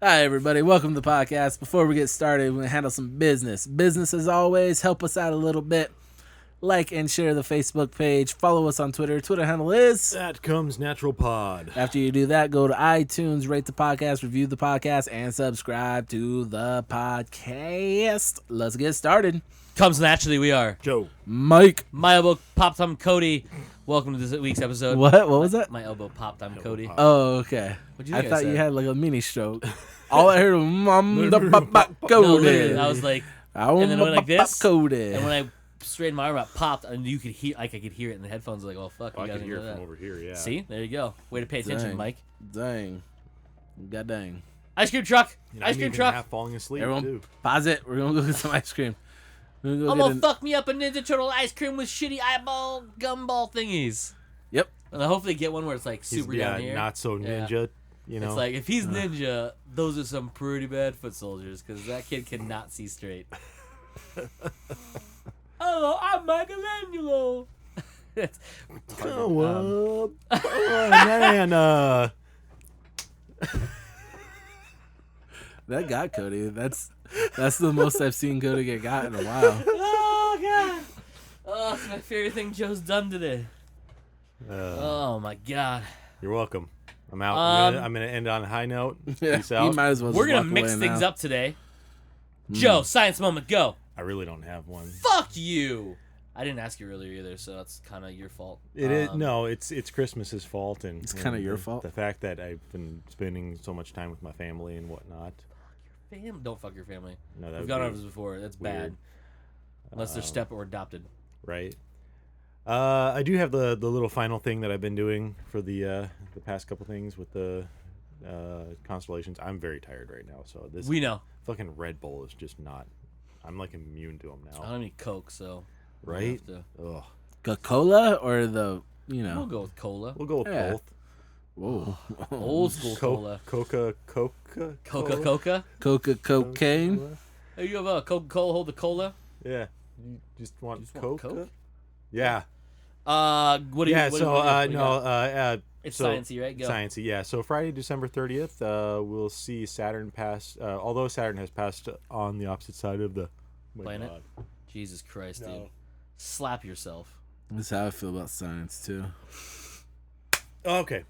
Hi, everybody. Welcome to the podcast. Before we get started, we're going to handle some business. Business, as always, help us out a little bit. Like and share the Facebook page. Follow us on Twitter. Twitter handle is... That comes Natural Pod. After you do that, go to iTunes, rate the podcast, review the podcast, and subscribe to the podcast. Let's get started. Comes naturally, we are Joe. Mike. My elbow popped. I'm Cody. Welcome to this week's episode. What was that? My elbow popped. I'm Cody. Oh, okay. What'd you I think I thought you said? had like a mini stroke. All I heard was No, literally, I was like, and then I went like this, Cody. and when I straightened my arm out, popped, and you could hear, like I could hear it in the headphones. Like, oh fuck, I you guys can hear hear it that? from over here, yeah. See, there you go. Way to pay attention, Dang. Mike. Dang. God dang. Ice cream truck. And Ice I'm cream even truck. half falling asleep, Everyone, too. pause it. We're going to go get some ice cream. We're I'm gonna gonna fuck me up a Ninja Turtle ice cream with shitty eyeball gumball thingies. Yep. And I hopefully get one where it's like He's, super down here. not so Yeah. ninja, you know. It's like, if he's ninja, those are some pretty bad foot soldiers, because that kid cannot see straight. Hello, I'm Michelangelo. Banana. That got Cody. That's the most I've seen Cody get got in a while. Oh, God. Oh, it's my favorite thing Joe's done today. Oh, my God. You're welcome. I'm out. I'm gonna end on a high note. Yeah, Peace he out. might as well We're just going to walk mix away things now. up today. Joe, science moment, go. I really don't have one. Fuck you. I didn't ask you earlier either, so that's kind of your fault. It is no, it's Christmas's fault, and It's kinda your fault. The fact that I've been spending so much time with my family and whatnot. Don't fuck your family. No, that We've would gone be over this before. That's weird. bad. Unless they're step or adopted. Right. I do have the little final thing that I've been doing for the past couple things with the constellations. I'm very tired right now, so this We know. fucking Red Bull is just not. I'm like immune to them I now. don't have any Coke, so. we'll Right? have to- Ugh. Coca-Cola or the, We'll go with cola. We'll go with Yeah. both. whoa. Old school cola. Coca. Coca. Coca cocaine. Hey, you have a Coca-Cola, hold the cola. Yeah. You just want You just want Coke? Coke? Yeah. What do you? Yeah. what, So what do you got? it's It's sciencey, right? Go. Sciencey, yeah. So Friday, December 30th, we'll see Saturn pass. Although Saturn has passed on the opposite side of the Planet? God. Jesus Christ, No. dude. Slap yourself. That's how I feel about science, too. Okay.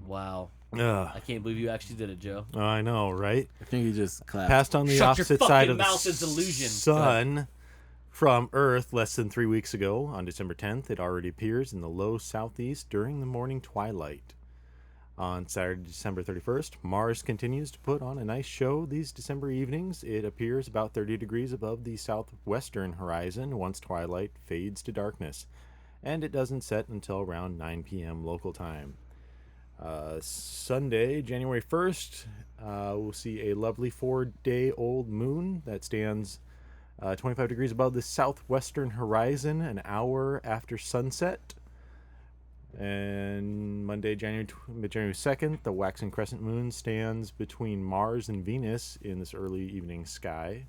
Wow. Ugh. I can't believe you actually did it, Joe. I know, right? I think he just clapped. Passed on the Shut your opposite fucking side of the mouth, it's illusion. sun from Earth less than 3 weeks ago. On December 10th, it already appears in the low southeast during the morning twilight. On Saturday, December 31st, Mars continues to put on a nice show these December evenings. It appears about 30 degrees above the southwestern horizon once twilight fades to darkness, and it doesn't set until around 9 p.m. local time. Sunday, January 1st, we'll see a lovely 4-day-old moon that stands 25 degrees above the southwestern horizon an hour after sunset. And Monday, January 2nd, the waxing crescent moon stands between Mars and Venus in this early evening sky.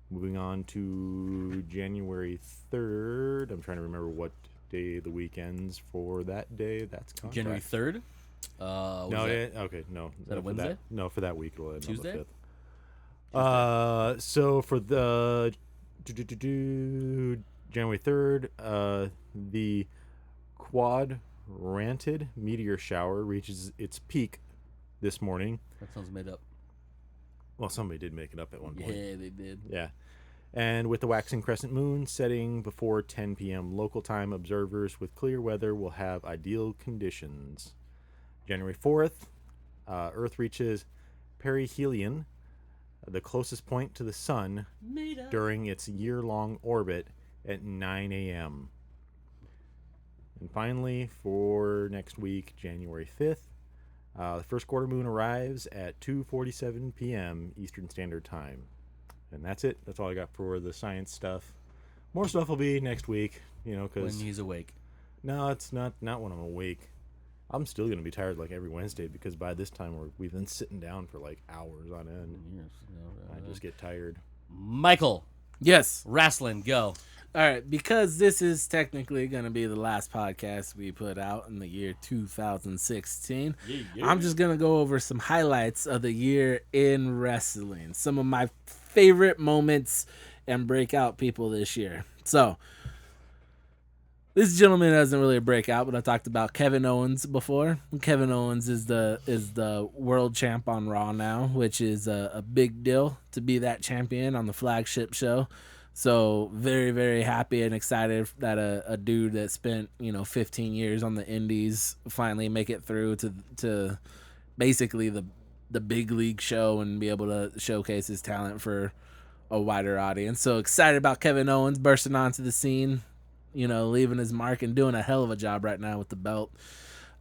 Moving on to January 3rd. I'm trying to remember what day the week ends for that day. That's contract. January 3rd? No. Is that a Wednesday? For that week it'll end Tuesday? on the 5th. So for the January 3rd, the quadrantid meteor shower reaches its peak this morning. That sounds made up. Well, somebody did make it up at one point. Yeah, they did. Yeah. And with the waxing crescent moon setting before 10 p.m. local time, observers with clear weather will have ideal conditions. January 4th, Earth reaches perihelion, the closest point to the sun, Made up. during its year-long orbit at 9 a.m. And finally, for next week, January 5th, the first quarter moon arrives at 2:47 p.m. Eastern Standard Time. And that's it. That's all I got for the science stuff. More stuff will be next week, When because... he's awake. No, it's not when I'm awake. I'm still going to be tired like every Wednesday, because by this time we've been sitting down for like hours on end. I just get tired. Michael. Yes. Wrestling, go. All right, because this is technically going to be the last podcast we put out in the year 2016, I'm just going to go over some highlights of the year in wrestling. Some of my favorite moments and breakout people this year. So, this gentleman isn't really a breakout, but I talked about Kevin Owens before. Kevin Owens is the world champ on Raw now, which is a big deal to be that champion on the flagship show. So very, very happy and excited that a dude that spent 15 years on the Indies finally make it through to basically the big league show and be able to showcase his talent for a wider audience. So excited about Kevin Owens bursting onto the scene. Leaving his mark and doing a hell of a job right now with the belt.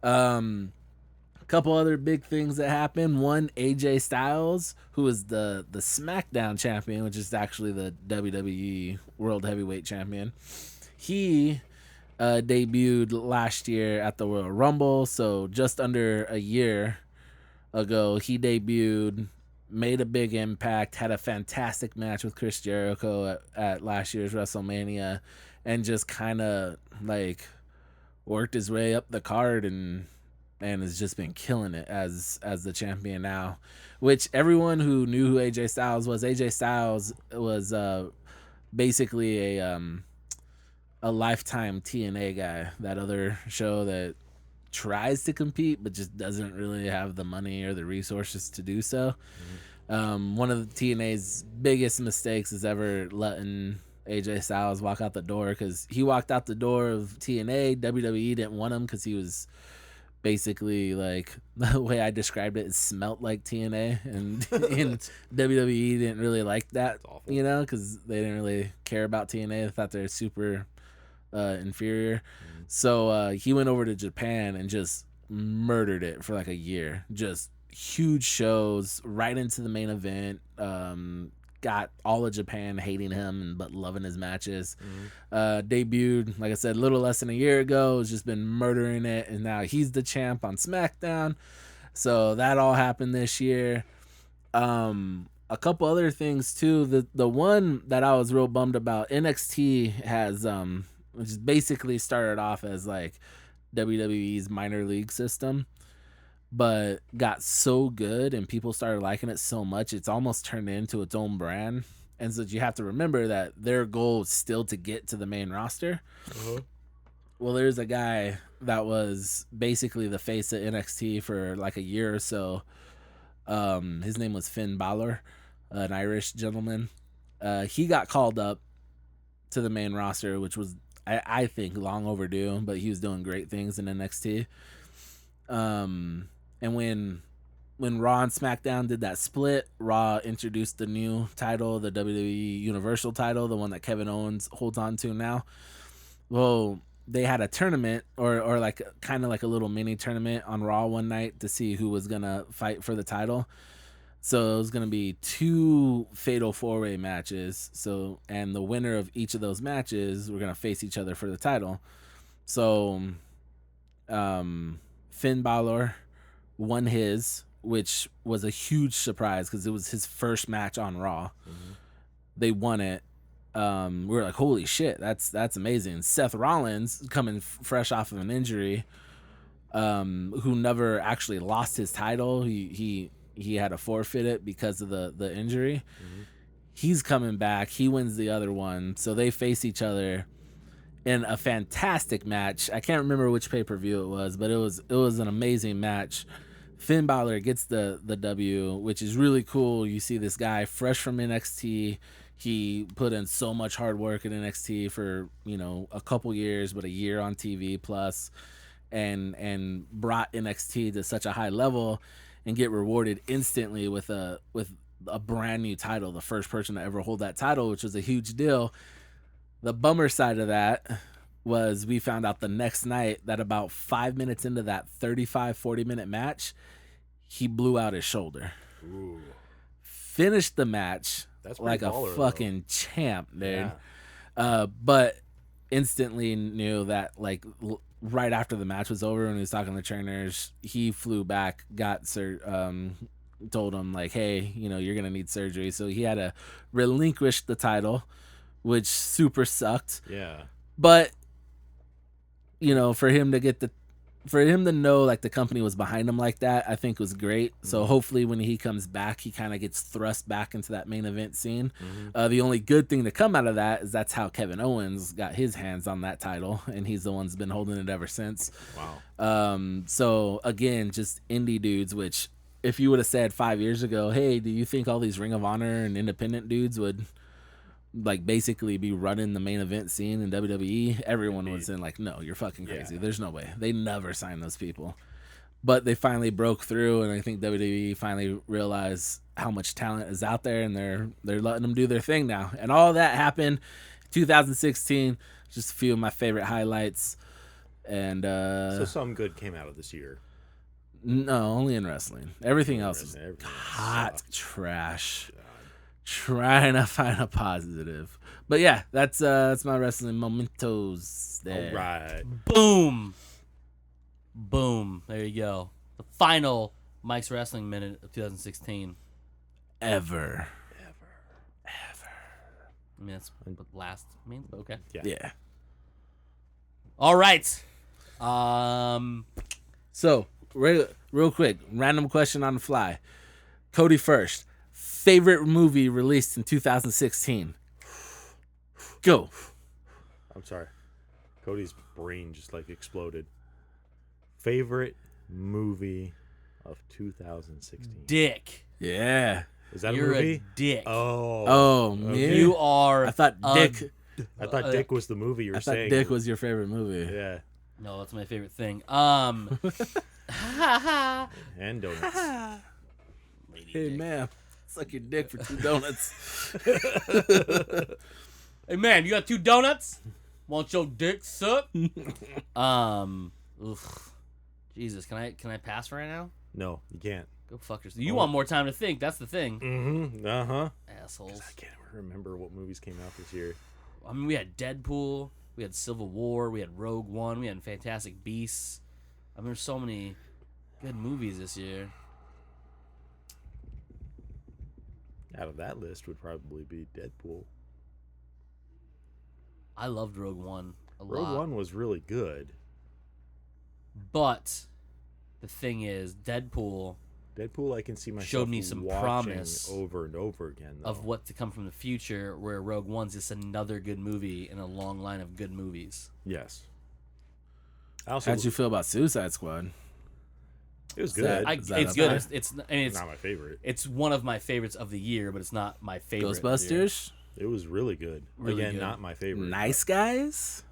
A couple other big things that happened. One, AJ Styles, who is the SmackDown champion, which is actually the WWE World Heavyweight Champion. He debuted last year at the Royal Rumble, so just under a year ago, he debuted, made a big impact, had a fantastic match with Chris Jericho at last year's WrestleMania, and just kind of worked his way up the card and has just been killing it as the champion now. Which everyone who knew who AJ Styles was basically a Lifetime TNA guy, that other show that tries to compete but just doesn't really have the money or the resources to do so. One of the TNA's biggest mistakes is ever letting AJ Styles walk out the door, because he walked out the door of TNA. WWE didn't want him because he was basically, the way I described it, smelt like TNA, and WWE didn't really like that, because they didn't really care about TNA. They thought they were super inferior. So he went over to Japan and just murdered it for a year. Just huge shows, right into the main event. Got all of Japan hating him but loving his matches. Debuted, like I said, a little less than a year ago. Has just been murdering it, and now he's the champ on SmackDown. So that all happened this year. A couple other things too. The one that I was real bummed about, NXT has which is basically started off as WWE's minor league system, but got so good and people started liking it so much, it's almost turned into its own brand. And so you have to remember that their goal is still to get to the main roster. Well, there's a guy that was basically the face of NXT for a year or so. His name was Finn Balor, an Irish gentleman. He got called up to the main roster, which was, I think, long overdue, but he was doing great things in NXT. And when Raw and SmackDown did that split, Raw introduced the new title, the WWE Universal title, the one that Kevin Owens holds on to now. Well, they had a tournament or kind of a little mini tournament on Raw one night to see who was going to fight for the title. So it was going to be 2 fatal 4-way matches. So, and the winner of each of those matches were going to face each other for the title. So, Finn Balor won his, which was a huge surprise because it was his first match on Raw. They won it. We were like, holy shit, that's amazing. Seth Rollins, coming fresh off of an injury, who never actually lost his title. He had to forfeit it because of the injury. He's coming back. He wins the other one. So they face each other in a fantastic match. I can't remember which pay-per-view it was, but it was an amazing match. Finn Balor gets the W, which is really cool. You see this guy fresh from NXT. He put in so much hard work at NXT for, a couple years, but a year on TV plus, and brought NXT to such a high level and get rewarded instantly with a brand new title, the first person to ever hold that title, which was a huge deal. The bummer side of that was we found out the next night that about 5 minutes into that 40-minute match, he blew out his shoulder. Ooh. Finished the match like a fucking champ, dude. Yeah. But instantly knew that, right after the match was over, when he was talking to the trainers, he flew back, told him, hey, you're going to need surgery. So he had to relinquish the title, which super sucked. Yeah. But for him to know like the company was behind him like that, I think was great. So hopefully when he comes back, he kind of gets thrust back into that main event scene. The only good thing to come out of that is that's how Kevin Owens got his hands on that title, and he's the one who's been holding it ever since. Wow. So again, just indie dudes, which if you would have said 5 years ago, hey, do you think all these Ring of Honor and independent dudes would like basically be running the main event scene in WWE, everyone was in like, no, you're fucking crazy. There's no way. They never signed those people. But they finally broke through, and I think WWE finally realized how much talent is out there, and they're letting them do their thing now. And all that happened 2016. Just a few of my favorite highlights. And So some good came out of this year. No, only in wrestling. Everything else is Everything hot sucked. trash. Trying to find a positive. But yeah, that's my wrestling mementos there. All right. Boom. There you go. The final Mike's Wrestling Minute of 2016. Ever. I mean, that's what last means, but okay. Yeah. All right. So, real quick, random question on the fly. Cody first. Favorite movie released in 2016? Go. I'm sorry. Cody's brain just like exploded. Favorite movie of 2016? Dick. Yeah. Is that You're a movie? a dick. Oh, man. You are. I thought Dick. I thought Dick was the movie you were I thought saying. Dick was your favorite movie. Yeah. No, that's my favorite thing. And donuts. Hey, man. Suck your dick for 2 donuts. Hey man, you got 2 donuts? Want your dick sucked? Jesus, can I pass right now? No, you can't. Go fuck yourself. You want more time to think? That's the thing. Mm-hmm. Uh-huh. Assholes. I can't remember what movies came out this year. I mean, we had Deadpool, we had Civil War, we had Rogue One, we had Fantastic Beasts. I mean, there's so many good movies this year. Out of that list would probably be Deadpool. I loved Rogue One a lot. Rogue One was really good. But the thing is, Deadpool I can see myself showed me some watching promise over and over again, though. of what to come from the future, where Rogue One's just another good movie in a long line of good movies. Yes. I also, How'd you feel about Suicide Squad? it was good. It's good. It's not my favorite. It's one of my favorites of the year, but it's not my favorite. Ghostbusters? It was really good. Really Again, good. not my favorite. Nice Guys?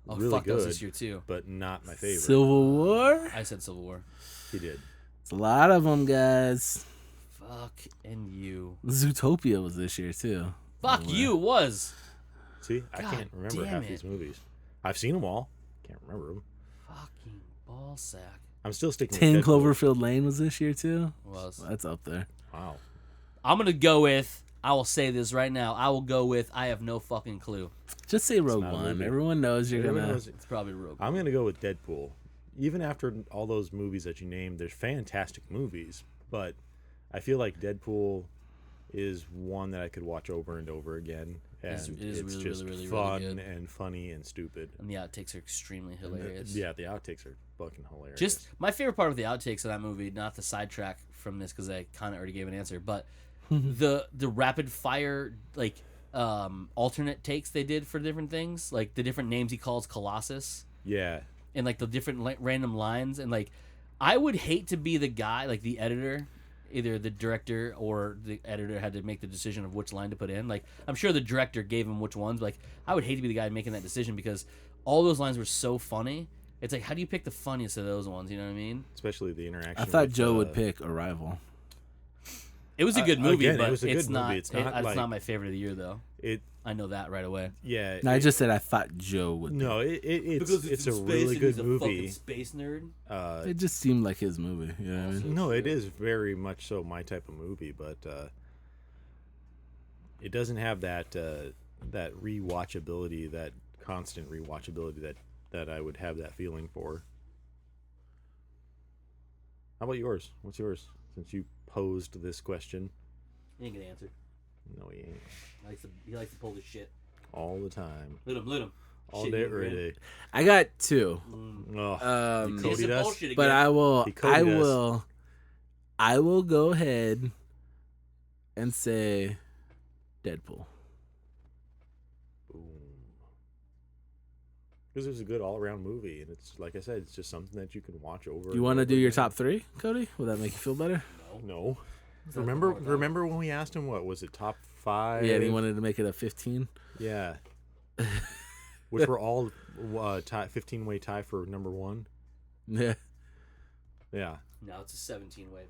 Oh really fuck, that was good. this year too. But not my favorite. Civil War? I said Civil War. He did. It's a lot of them, guys. Fuck and you. Zootopia was this year, too. Fuck you. It was. See, I God can't remember damn half it. these movies. I've seen them all. Can't remember them. Fucking ballsack. I'm still sticking 10 with Deadpool. Cloverfield Lane was this year, too. Was. That's up there. Wow. I'm gonna go with. I will say this right now. I will go with. I have no fucking clue. Just say Rogue not a One. movie. Everyone knows you're Everyone gonna. knows- It's probably Rogue. I'm going to go with Deadpool. Even after all those movies that you named, they're fantastic movies, but I feel like Deadpool is one that I could watch over and over again. And It is it's really, just really, really, fun really good. and funny and stupid. And the outtakes are extremely hilarious. Yeah, the outtakes are fucking hilarious. Just my favorite part of the outtakes of that movie, not the sidetrack from this because I kind of already gave an answer, but the rapid fire like alternate takes they did for different things, like the different names he calls Colossus, yeah. and like the different random lines, and like I would hate to be the guy, like the editor, either the director or the editor had to make the decision of which line to put in. Like I'm sure the director gave him which ones, but like I would hate to be the guy making that decision because all those lines were so funny. It's like, how do you pick the funniest of those ones? You know what I mean? Especially the interaction. I thought with, Joe would pick Arrival. It was a good movie, again, it but was a it's good not. movie. It's not it's like- not my favorite of the year, though. it. I know that right away. Yeah. No, I just said I thought Joe would. No, it's a really good movie. Space nerd. It just seemed like his movie. You know what I mean? No, it is very much so my type of movie, but it doesn't have that that rewatchability, that constant rewatchability that I would have that feeling for. How about yours? What's yours? Since you posed this question. He ain't gonna answer. No, he ain't. He likes to pull this shit. all the time. Let him. All Shit, day, you every agree? day. I got two, Oh, you See, Codied some us? bullshit again. but I will. He coded I will go ahead and say Deadpool. Boom. Because it was a good all-around movie, and it's like I said, it's just something that you can watch over. You want to do your top three, Cody? Will that make you feel better? No. Is that Remember the more time? when we asked him what was it, top 5? Yeah, and he wanted to make it a 15. Yeah. Which were all 15-way tie for number 1. Yeah. Yeah. No, it's a 17 wave.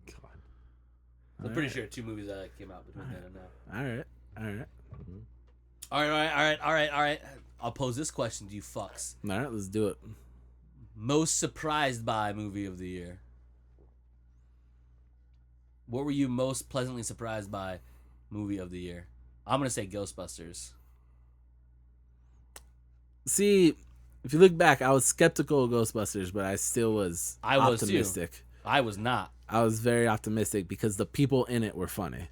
God. I'm pretty sure 2 movies that came out between then and now. All right. All right. I'll pose this question to you fucks. All right, let's do it. Most surprised by movie of the year? What were you most pleasantly surprised by movie of the year? I'm going to say Ghostbusters. See, if you look back, I was skeptical of Ghostbusters, but I still was I was too. optimistic. I was not. I was very optimistic because the people in it were funny.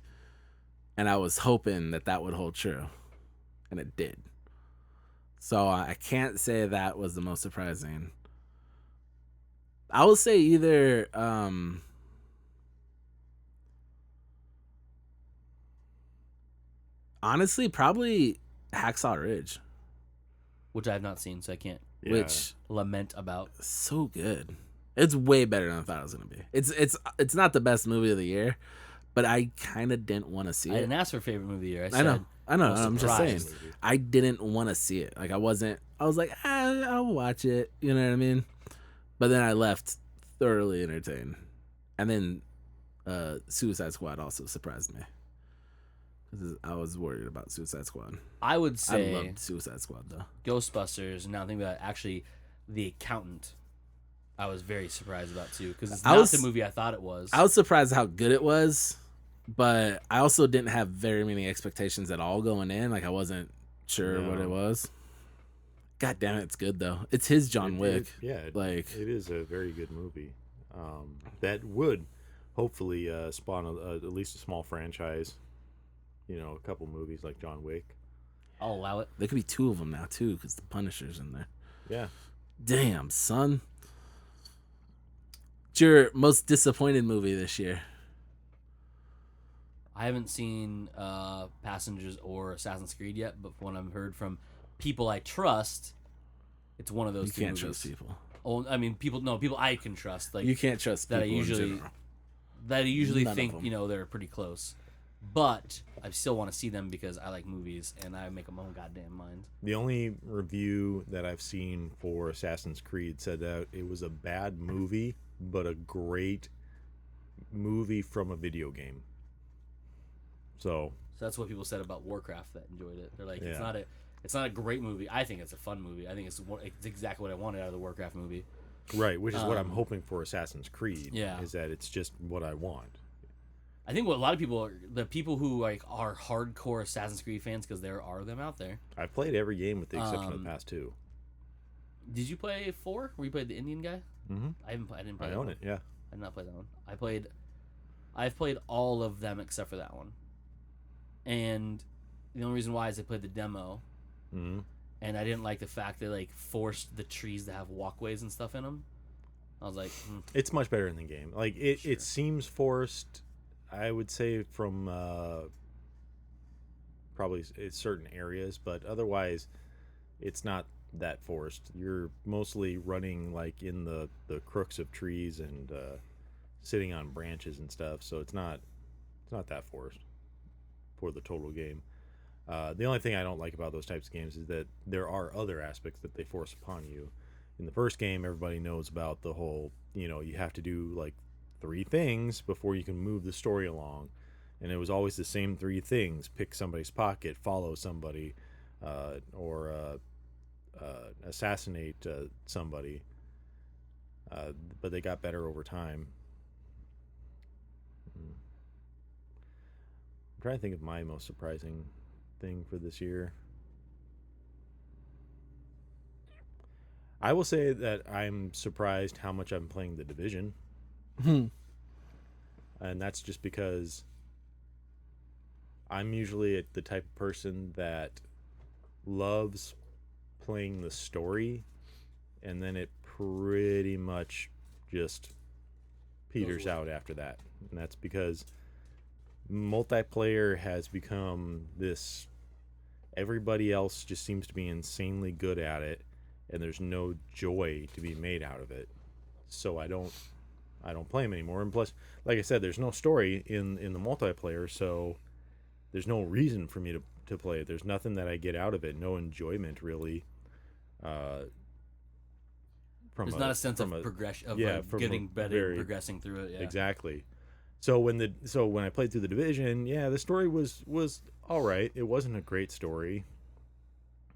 And I was hoping that would hold true. And it did. So I can't say that was the most surprising. I will say either honestly, probably Hacksaw Ridge. Which I have not seen, so I can't Yeah. Which lament about. so good. It's way better than I thought it was gonna be. It's not the best movie of the year, but I kind of didn't want to see I it. didn't ask for favorite movie of the year. I know. most I'm just saying. surprised. I didn't want to see it. Like I was like, I'll watch it. You know what I mean? But then I left thoroughly entertained. And then Suicide Squad also surprised me. 'Cause I was worried about Suicide Squad. I would I say loved Suicide Squad though. Ghostbusters. Now think about it, actually The Accountant. I was very surprised about too because it's I not was- the movie I thought it was. I was surprised how good it was, but I also didn't have very many expectations at all going in. Like I wasn't sure what it No. was. God damn it, it's good though. It's his John Wick. Like it is a very good movie. That would hopefully spawn at least a small franchise. You know, a couple movies like John Wick. I'll allow it. there could be 2 of them now too, because the Punisher's in there. Yeah. Damn, son. What's your most disappointed movie this year? I haven't seen Passengers or Assassin's Creed yet, but from what I've heard from people I trust, it's one of those You two can't movies. trust people. Oh, I mean, people I can trust. Like You can't trust that people I usually in general. None of think them. they're pretty close. But I still want to see them because I like movies and I make up my own goddamn mind. The only review that I've seen for Assassin's Creed said that it was a bad movie, but a great movie from a video game. So So that's what people said about Warcraft that enjoyed it. They're like, Yeah. it's not a great movie. I think it's a fun movie. I think it's exactly what I wanted out of the Warcraft movie. right, which is what I'm hoping for Assassin's Creed. Yeah. Is that it's just what I want. I think what a lot of people the people who like are hardcore Assassin's Creed fans because there are them out there. I've played every game with the exception of the past 2. Did you play 4? Where you played the Indian guy? Mm-hmm. I didn't play. I that own one. it. Yeah. I did not play that one. I've played all of them except for that one. And the only reason why is I played the demo, Mm-hmm. and I didn't like the fact they like forced the trees to have walkways and stuff in them. I was like, It's much better in the game. Like it seems forced. I would say from probably certain areas, but otherwise, it's not that forced. You're mostly running like in the crooks of trees and sitting on branches and stuff. So it's not that forced for the total game. The only thing I don't like about those types of games is that there are other aspects that they force upon you. In the first game, everybody knows about the whole, you have to do like 3 things before you can move the story along. And it was always the same 3 things: pick somebody's pocket, follow somebody, or assassinate somebody. But they got better over time. I'm trying to think of my most surprising thing for this year. I will say that I'm surprised how much I'm playing The Division. And that's just because I'm usually the type of person that loves playing the story, and then it pretty much just peters out after that. And that's because multiplayer has become this, everybody else just seems to be insanely good at it, and there's no joy to be made out of it. So I don't play them anymore. And plus, like I said, there's no story in the multiplayer, so there's no reason for me to play it. There's nothing that I get out of it. No enjoyment really. There's not a sense of progression of getting better, progressing through it. Yeah. Exactly. So when I played through the Division, yeah, the story was all right. It wasn't a great story.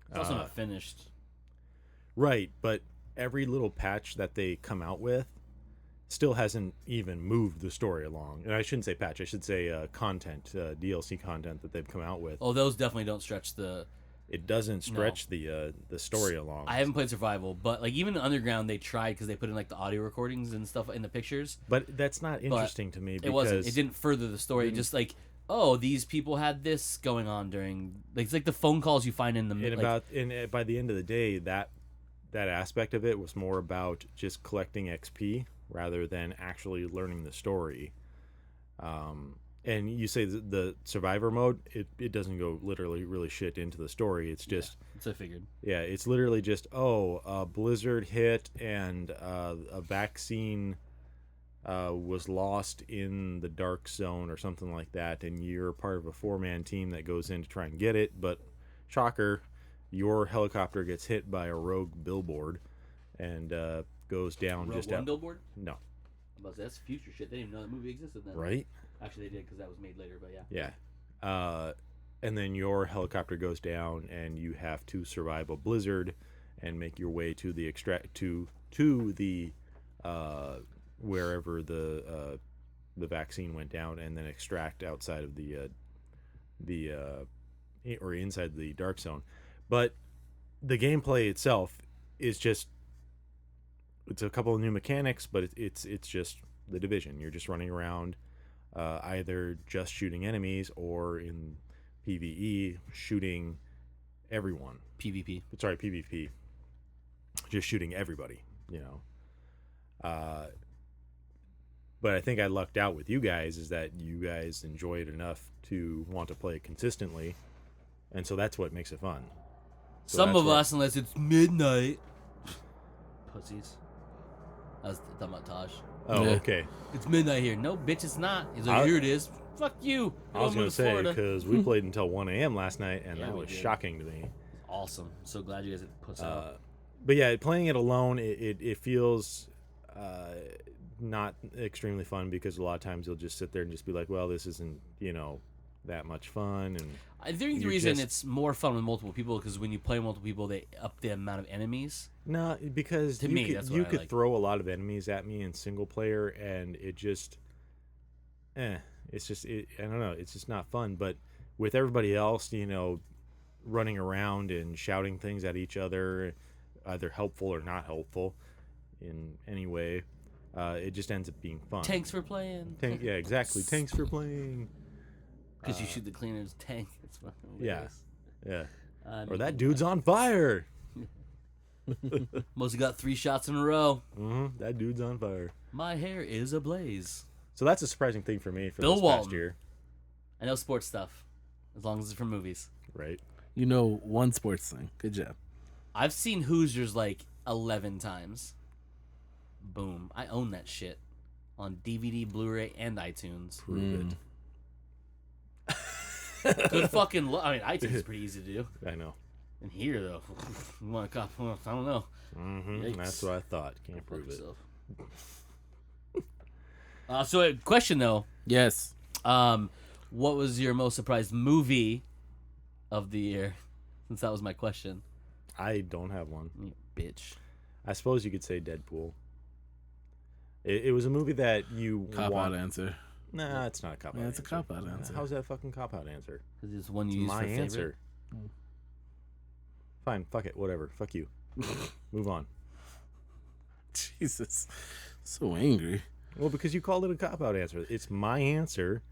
It's also not finished. Right, but every little patch that they come out with still hasn't even moved the story along. And I shouldn't say patch, I should say content, DLC content that they've come out with. Oh, those definitely don't stretch the... It doesn't stretch the story along. I haven't played Survival, but like even in Underground, they tried because they put in like the audio recordings and stuff in the pictures. But that's not interesting to me. Because it wasn't. It didn't further the story. Just like, oh, these people had this going on during. Like, it's like the phone calls you find in the. And by the end of the day, that aspect of it was more about just collecting XP rather than actually learning the story. And you say the survivor mode, it doesn't go literally really shit into the story. It's just... Yeah, that's what I figured. Yeah, it's literally just, a blizzard hit and a vaccine was lost in the dark zone or something like that, and you're part of a 4-man team that goes in to try and get it, but shocker, your helicopter gets hit by a rogue billboard and goes down just out... billboard? No. That's future shit. They didn't even know the movie existed then. Right? Actually, they did because that was made later, but yeah. Yeah. And then your helicopter goes down, and you have to survive a blizzard and make your way to the to the wherever the vaccine went down, and then extract outside of the or inside the dark zone. But the gameplay itself is just, it's a couple of new mechanics, but it's just the Division. You're just running around. Either just shooting enemies or in PvE shooting everyone. PvP. Sorry, PvP. Just shooting everybody, But I think I lucked out with you guys is that you guys enjoy it enough to want to play it consistently. And so that's what makes it fun. So some of us, unless it's midnight. Pussies. I was talking about Taj. Oh, yeah. Okay. It's midnight here. No, bitch, it's not. He's like, here it is. Fuck you. I was going to say, because we played until 1 a.m. last night, and that was shocking to me. Awesome. So glad you guys put up. But yeah, playing it alone, it feels not extremely fun, because a lot of times you'll just sit there and just be like, well, this isn't, that much fun. And I think the reason it's more fun with multiple people because when you play multiple people, they up the amount of enemies. No, because you could throw a lot of enemies at me in single player, and it just, it's just, I don't know, it's just not fun. But with everybody else, running around and shouting things at each other, either helpful or not helpful in any way, it just ends up being fun. Thanks for playing. Yeah, exactly. Thanks for playing. Because you shoot the cleaner's tank. It's fucking hilarious. Yeah. Or that dude's on fire. Mostly got 3 shots in a row. That dude's on fire. My hair is ablaze. So that's a surprising thing for me for Bill this Walton. past year. I know sports stuff, as long as it's from movies. Right. You know one sports thing. Good job. I've seen Hoosiers like 11 times. Boom. I own that shit on DVD, Blu-ray, and iTunes. Prove it. Good fucking iTunes is pretty easy to do. I know. And here, though, you want to cop? I don't know. That's what I thought. Can't prove it. So, a question, though. Yes. What was your most surprised movie of the year? Since that was my question. I don't have one. You bitch. I suppose you could say Deadpool. It was a movie that you Cop-out answer. Nah, it's not a cop-out answer. It's a cop-out answer. How's that a fucking cop-out answer? Because it's one you use my for favorite. answer. Fine, fuck it, whatever. Fuck you. Move on. Jesus. So angry. Well, because you called it a cop-out answer. It's my answer.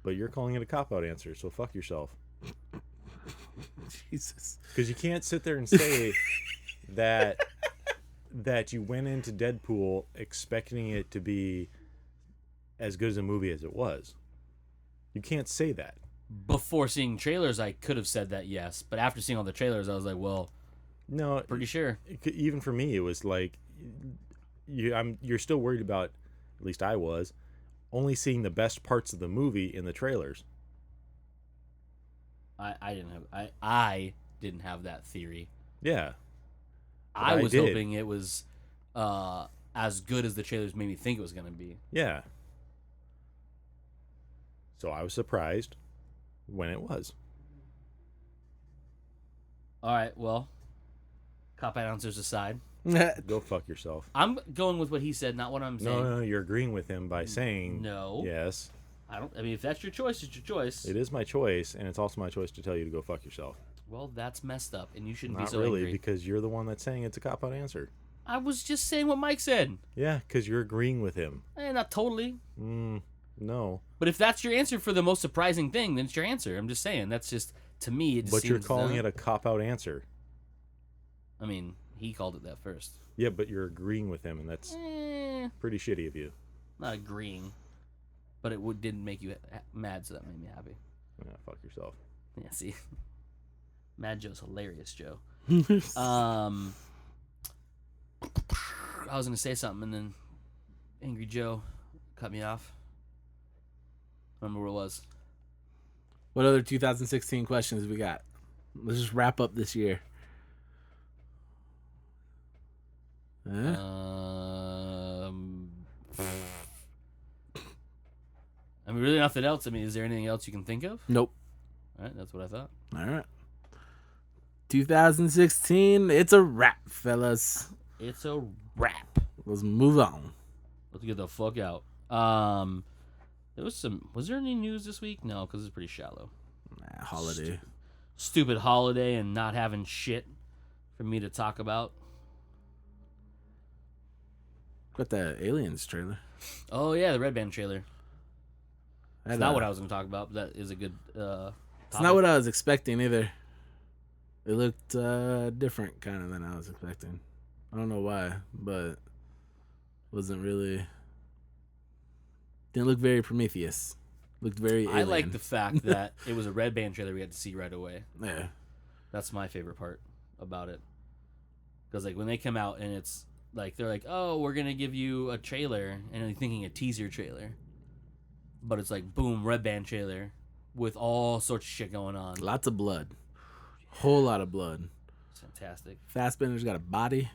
but you're calling it a cop-out answer, so fuck yourself. Jesus. Because you can't sit there and say that you went into Deadpool expecting it to be as good as a movie as it was. You can't say that. Before seeing trailers, I could have said that, yes. But after seeing all the trailers, I was like, well, No, pretty sure. Even for me, it was like you're still worried about. At least I was only seeing the best parts of the movie in the trailers. I didn't have that theory. Yeah, I was did. hoping it was as good as the trailers made me think it was going to be. Yeah. So I was surprised when it was. All right, well, cop-out answers aside. Go fuck yourself. I'm going with what he said, not what I'm saying. No, you're agreeing with him by saying No. Yes. I mean, if that's your choice, it's your choice. It is my choice, and it's also my choice to tell you to go fuck yourself. Well, that's messed up, and you shouldn't Not be so really, angry. because you're the one that's saying it's a cop-out answer. I was just saying what Mike said. Yeah, because you're agreeing with him. Not totally. No. But if that's your answer for the most surprising thing, then it's your answer. I'm just saying. That's just, to me, it just But you're seems calling dumb. it a cop-out answer. I mean, he called it that first. Yeah, but you're agreeing with him, and that's pretty shitty of you. Not agreeing. But it didn't make you mad, so that made me happy. Yeah, fuck yourself. Yeah, see? Mad Joe's hilarious, Joe. I was going to say something, and then Angry Joe cut me off. I don't remember what it was. What other 2016 questions we got? Let's just wrap up this year. Huh? I mean, really nothing else. I mean, is there anything else you can think of? Nope. All right, that's what I thought. All right. 2016, it's a wrap, fellas. It's a wrap. Let's move on. Let's get the fuck out. Was there any news this week? No, because it's pretty shallow. Nah, holiday. Stupid holiday and not having shit for me to talk about. Got the Aliens trailer. Oh yeah, the Red Band trailer. That's It's not what I was going to talk about, but that is a good It's not what I was expecting either. It looked different kind of than I was expecting. I don't know why, but wasn't really. Didn't look very Prometheus. Looked very alien. I like the fact that it was a Red Band trailer we had to see right away. Yeah. That's my favorite part about it. Because like when they come out and it's like they're like, oh, we're gonna give you a trailer, and you're thinking a teaser trailer, but it's like boom, Red Band trailer with all sorts of shit going on. Lots of blood. Whole lot of blood. It's fantastic. Fassbender's got a body.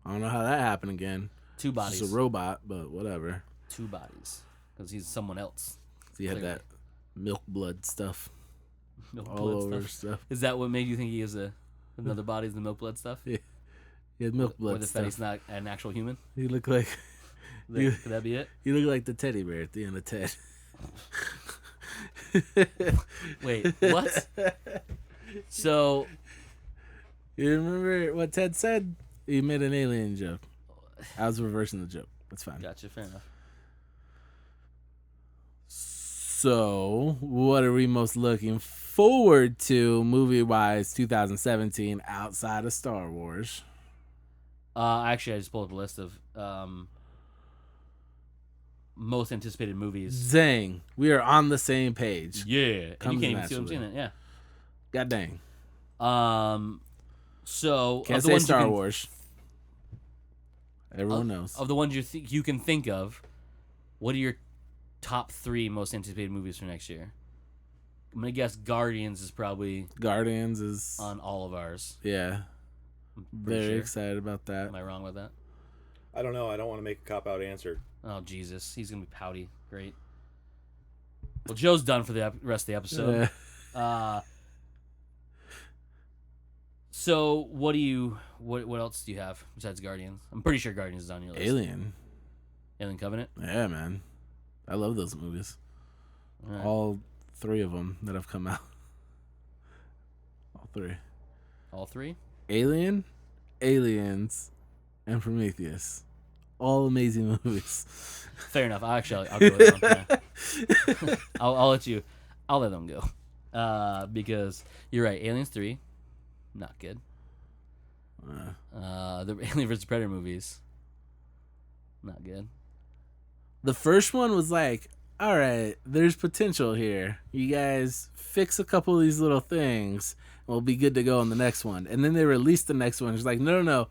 I don't know how that happened again. Two bodies. It's a robot, but whatever. Two bodies. Because he's someone else. So he had Clearly. that milk blood stuff Milk all blood over stuff. stuff. Is that what made you think he is another body? Is the milk blood stuff? Yeah. He had milk Or blood the fact stuff. he's not an actual human? He looked like Could that be it? he looked like the teddy bear at the end of Ted. Wait, what? So, You remember what Ted said? He made an alien joke. I was reversing the joke. That's fine. gotcha, fair enough. So, what are we most looking forward to movie-wise 2017 outside of Star Wars? Actually, I just pulled up a list of most anticipated movies. Zang, we are on the same page. Yeah, and you Comes can't even see what I'm naturally. seeing it. Yeah. God dang. So Can't of the say ones Star you can, Wars. Everyone knows. Of the ones you can think of, what are your top 3 most anticipated movies for next year? I'm gonna guess Guardians is probably Guardians is on all of ours. yeah. I'm pretty Very sure. excited about that. Am I wrong about that? I don't know. I don't want to make a cop-out answer. Oh Jesus, he's gonna be pouty. Great. Well, Joe's done for the rest of the episode. So what else do you have besides Guardians? I'm pretty sure Guardians is on your list. Alien. Alien Covenant. Yeah, man. I love those movies. All right. All 3 of them that have come out. All 3. All 3. Alien, Aliens, and Prometheus. All amazing movies. Fair enough. I'll go with that one. Yeah. I'll let them go. Because you're right. Aliens 3, not good. The Alien vs Predator movies, not good. The first one was like, all right, there's potential here. You guys fix a couple of these little things, and we'll be good to go on the next one. And then they released the next one. It's like, no.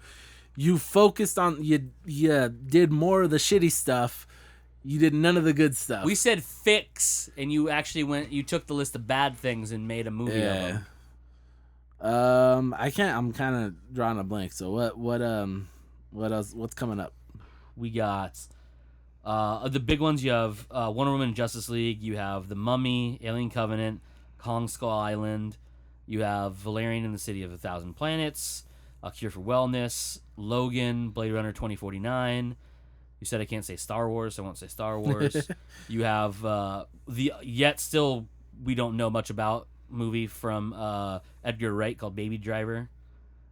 You focused on, you did more of the shitty stuff. You did none of the good stuff. We said fix, and you actually you took the list of bad things and made a movie of them. I can't. I'm kind of drawing a blank. So what else? What's coming up? We got the big ones. You have Wonder Woman, Justice League. You have The Mummy, Alien Covenant, Kong Skull Island. You have Valerian in the City of a Thousand Planets, A Cure for Wellness, Logan, Blade Runner 2049. You said I can't say Star Wars, so I won't say Star Wars. You have the yet still we don't know much about movie from Edgar Wright called Baby Driver.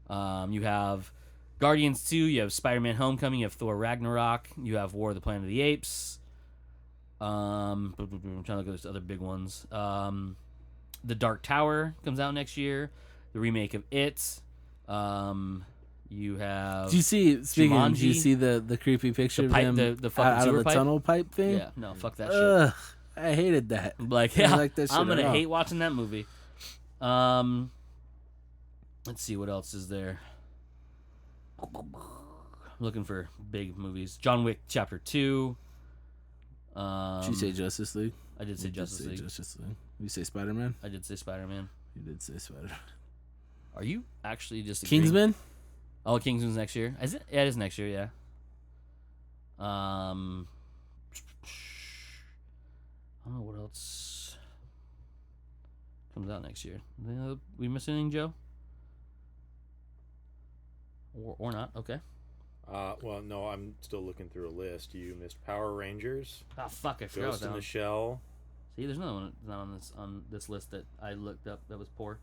You have Guardians 2, you have Spider-Man Homecoming, you have Thor Ragnarok, you have War of the Planet of the Apes. I'm trying to look at those other big ones. The Dark Tower comes out next year. The remake of It. You have. Did you see? Speaking, Jumanji, did you see the creepy picture the pipe, of them the fucking out sewer of the pipe? tunnel pipe thing? Yeah, no, fuck that Ugh, shit. I hated that. Like, I yeah, didn't like that shit I'm at gonna all. hate watching that movie. Let's see what else is there. I'm looking for big movies. John Wick Chapter 2. Did you say Justice League? I did say You did Justice say League. Justice League. You say Spider-Man? I did say Spider-Man. You did say Spider-Man. Are you actually just agreeing? Kingsman? Oh, Kingsman's next year. Is it? Yeah, it is next year. Yeah. I don't know what else comes out next year. We missing anything, Joe? Or not? Okay. Well, no, I'm still looking through a list. You missed Power Rangers, Oh fuck! I forgot Ghost about in that the one. Shell. See, there's another one not on this list that I looked up that was poor.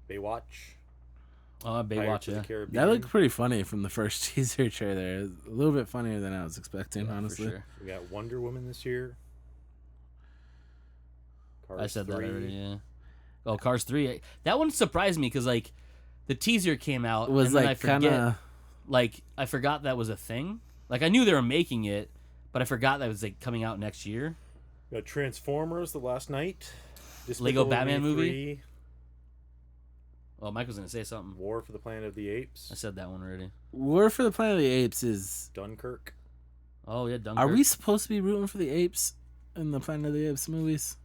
Baywatch. Baywatch, Pirates of yeah. the Caribbean. That looked pretty funny from the first teaser trailer. It was a little bit funnier than I was expecting, Yeah, honestly. for sure. We got Wonder Woman this year. Cars I said 3. that already. Yeah. Oh, Cars 3. That one surprised me because like the teaser came out It was and then I like forget. kind of. Like I forgot that was a thing. Like I knew they were making it, but I forgot that was like coming out next year. We got Transformers: The Last Night. Lego Despicable Batman Me movie? 3, Oh, Mike was gonna say something. War for the Planet of the Apes. I said that one already. War for the Planet of the Apes is. Dunkirk. Oh yeah, Dunkirk. Are we supposed to be rooting for the apes in the Planet of the Apes movies?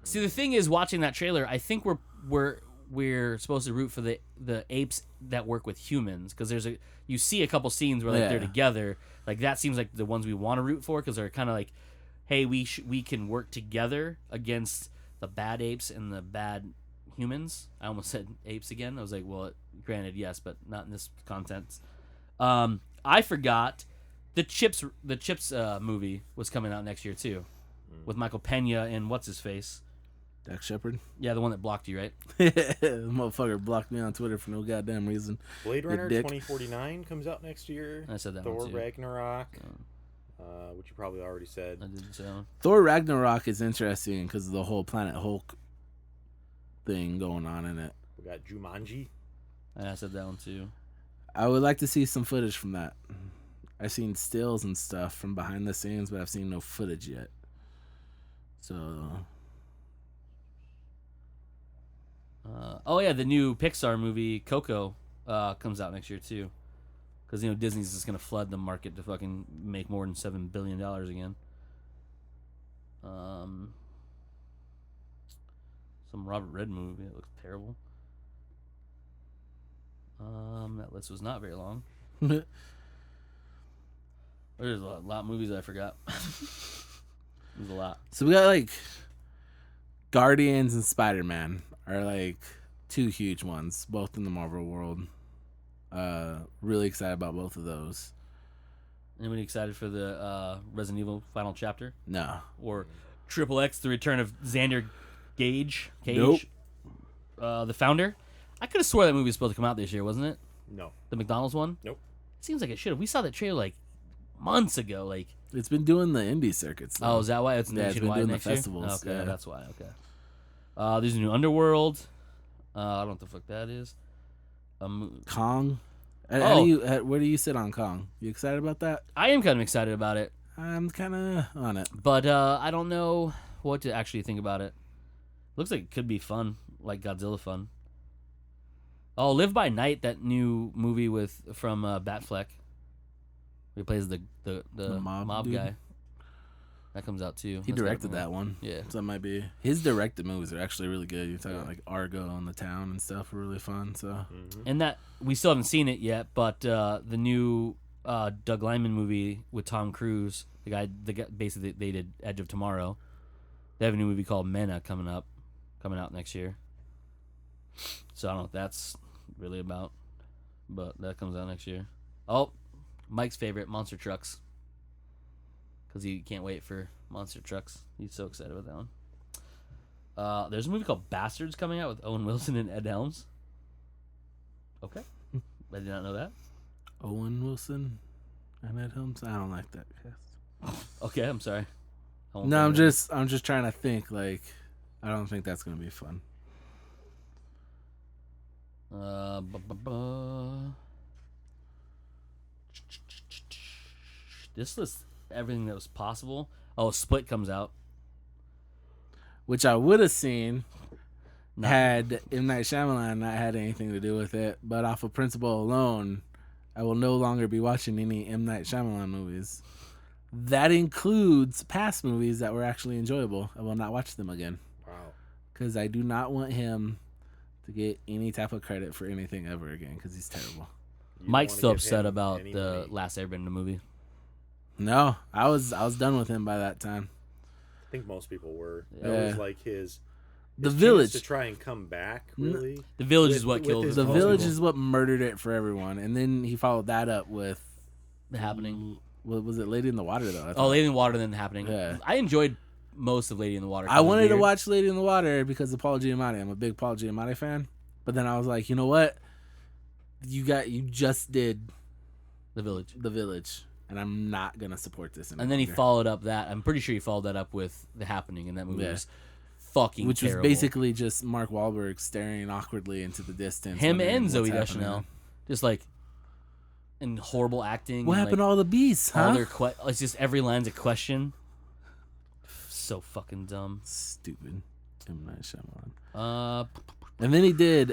See, the thing is, watching that trailer, I think we're supposed to root for the apes that work with humans because you see a couple scenes where like they're Yeah. together. Like that seems like the ones we want to root for because they're kind of like, hey, we can work together against the bad apes and the bad humans. I almost said apes again. I was like, well, granted, yes, but not in this context. I forgot the Chips movie was coming out next year too, with Michael Pena and what's his face. Dax Shepard? Yeah, the one that blocked you, right? The motherfucker blocked me on Twitter for no goddamn reason. Blade Runner dick. 2049 comes out next year. I said that Thor one too. Ragnarok, which you probably already said. I did say that one. Thor Ragnarok is interesting because of the whole Planet Hulk thing going on in it. We got Jumanji. And I said that one too. I would like to see some footage from that. I've seen stills and stuff from behind the scenes, but I've seen no footage yet. So, Oh yeah, the new Pixar movie Coco comes out next year too, because Disney's just gonna flood the market to fucking make more than $7 billion again. Some Robert Red movie that looks terrible. That list was not very long. There's a lot of movies I forgot. There's a lot. so we got like Guardians and Spider-Man are like two huge ones, both in the Marvel world. Really excited about both of those. Anybody excited for the Resident Evil final chapter No. or Triple X: The Return of Xander Cage? Nope. The founder. I could have swore that movie was supposed to come out this year, wasn't it? No. The McDonald's one. Nope. Seems like it should have. We saw that trailer like months ago. Like, It's been doing the indie circuits. oh, is that why it's Yeah, it's been nationwide doing the next year? festivals, Okay, yeah. that's why. Okay. There's a new Underworld. I don't know what the fuck that is. Kong? How Oh. do you, where do you sit on Kong? You excited about that? I am kind of excited about it, I'm kind of on it. but I don't know what to actually think about it. Looks like it could be fun, like Godzilla fun. Oh, Live by Night, that new movie from Batfleck. He plays the mob dude. guy. That comes out too. He That's gotta directed be- that one. Yeah. So that might be his directed movies are actually really good. You're talking about like Argo and The Town and stuff are really fun. So And that we still haven't seen it yet, but the new Doug Liman movie with Tom Cruise, the guy basically they did Edge of Tomorrow. They have a new movie called Mena coming out next year. So I don't know what that's really about, but that comes out next year. Oh, Mike's favorite, Monster Trucks, because he can't wait for Monster Trucks. He's so excited about that one. There's a movie called Bastards coming out with Owen Wilson and Ed Helms. Okay, I did not know that. Owen Wilson and Ed Helms. I don't like that cast. Okay, I'm sorry. I won't No, say I'm anything. just trying to think. Like, I don't think that's gonna be fun. This lists everything that was possible. Oh, Split comes out. Which I would have seen Not- had M. Night Shyamalan not had anything to do with it. But off of principle alone, I will no longer be watching any M. Night Shyamalan movies. That includes past movies that were actually enjoyable. I will not watch them again. Wow. Because I do not want him to get any type of credit for anything ever again, because he's terrible. You don't Mike's wanna still give upset him about any the money. Last Airbender movie. No, I was done with him by that time. I think most people were. Yeah. That was like his The chance Village. to try and come back. Really, The Village With- is what with killed his The most Village people. is what murdered it for everyone, and then he followed that up with The Happening. what was it? Lady in the Water, though. I Oh, thought. Lady in the Water, then The Happening. Yeah. I enjoyed most of Lady in the Water. I wanted to watch Lady in the Water because of Paul Giamatti. I'm a big Paul Giamatti fan, but then I was like, you know what? You just did The Village. The Village, and I'm not gonna support this. And then he followed up that. I'm pretty sure he followed that up with The Happening, and that movie Yeah. was fucking which terrible. was basically just Mark Wahlberg staring awkwardly into the distance. him wondering and what's Zoe happening. Deschanel, just like in horrible acting. What and, happened to like, all the beasts, all huh? their it's just every line's a question. So fucking dumb. Stupid. M. Night Shyamalan. Uh, And then he did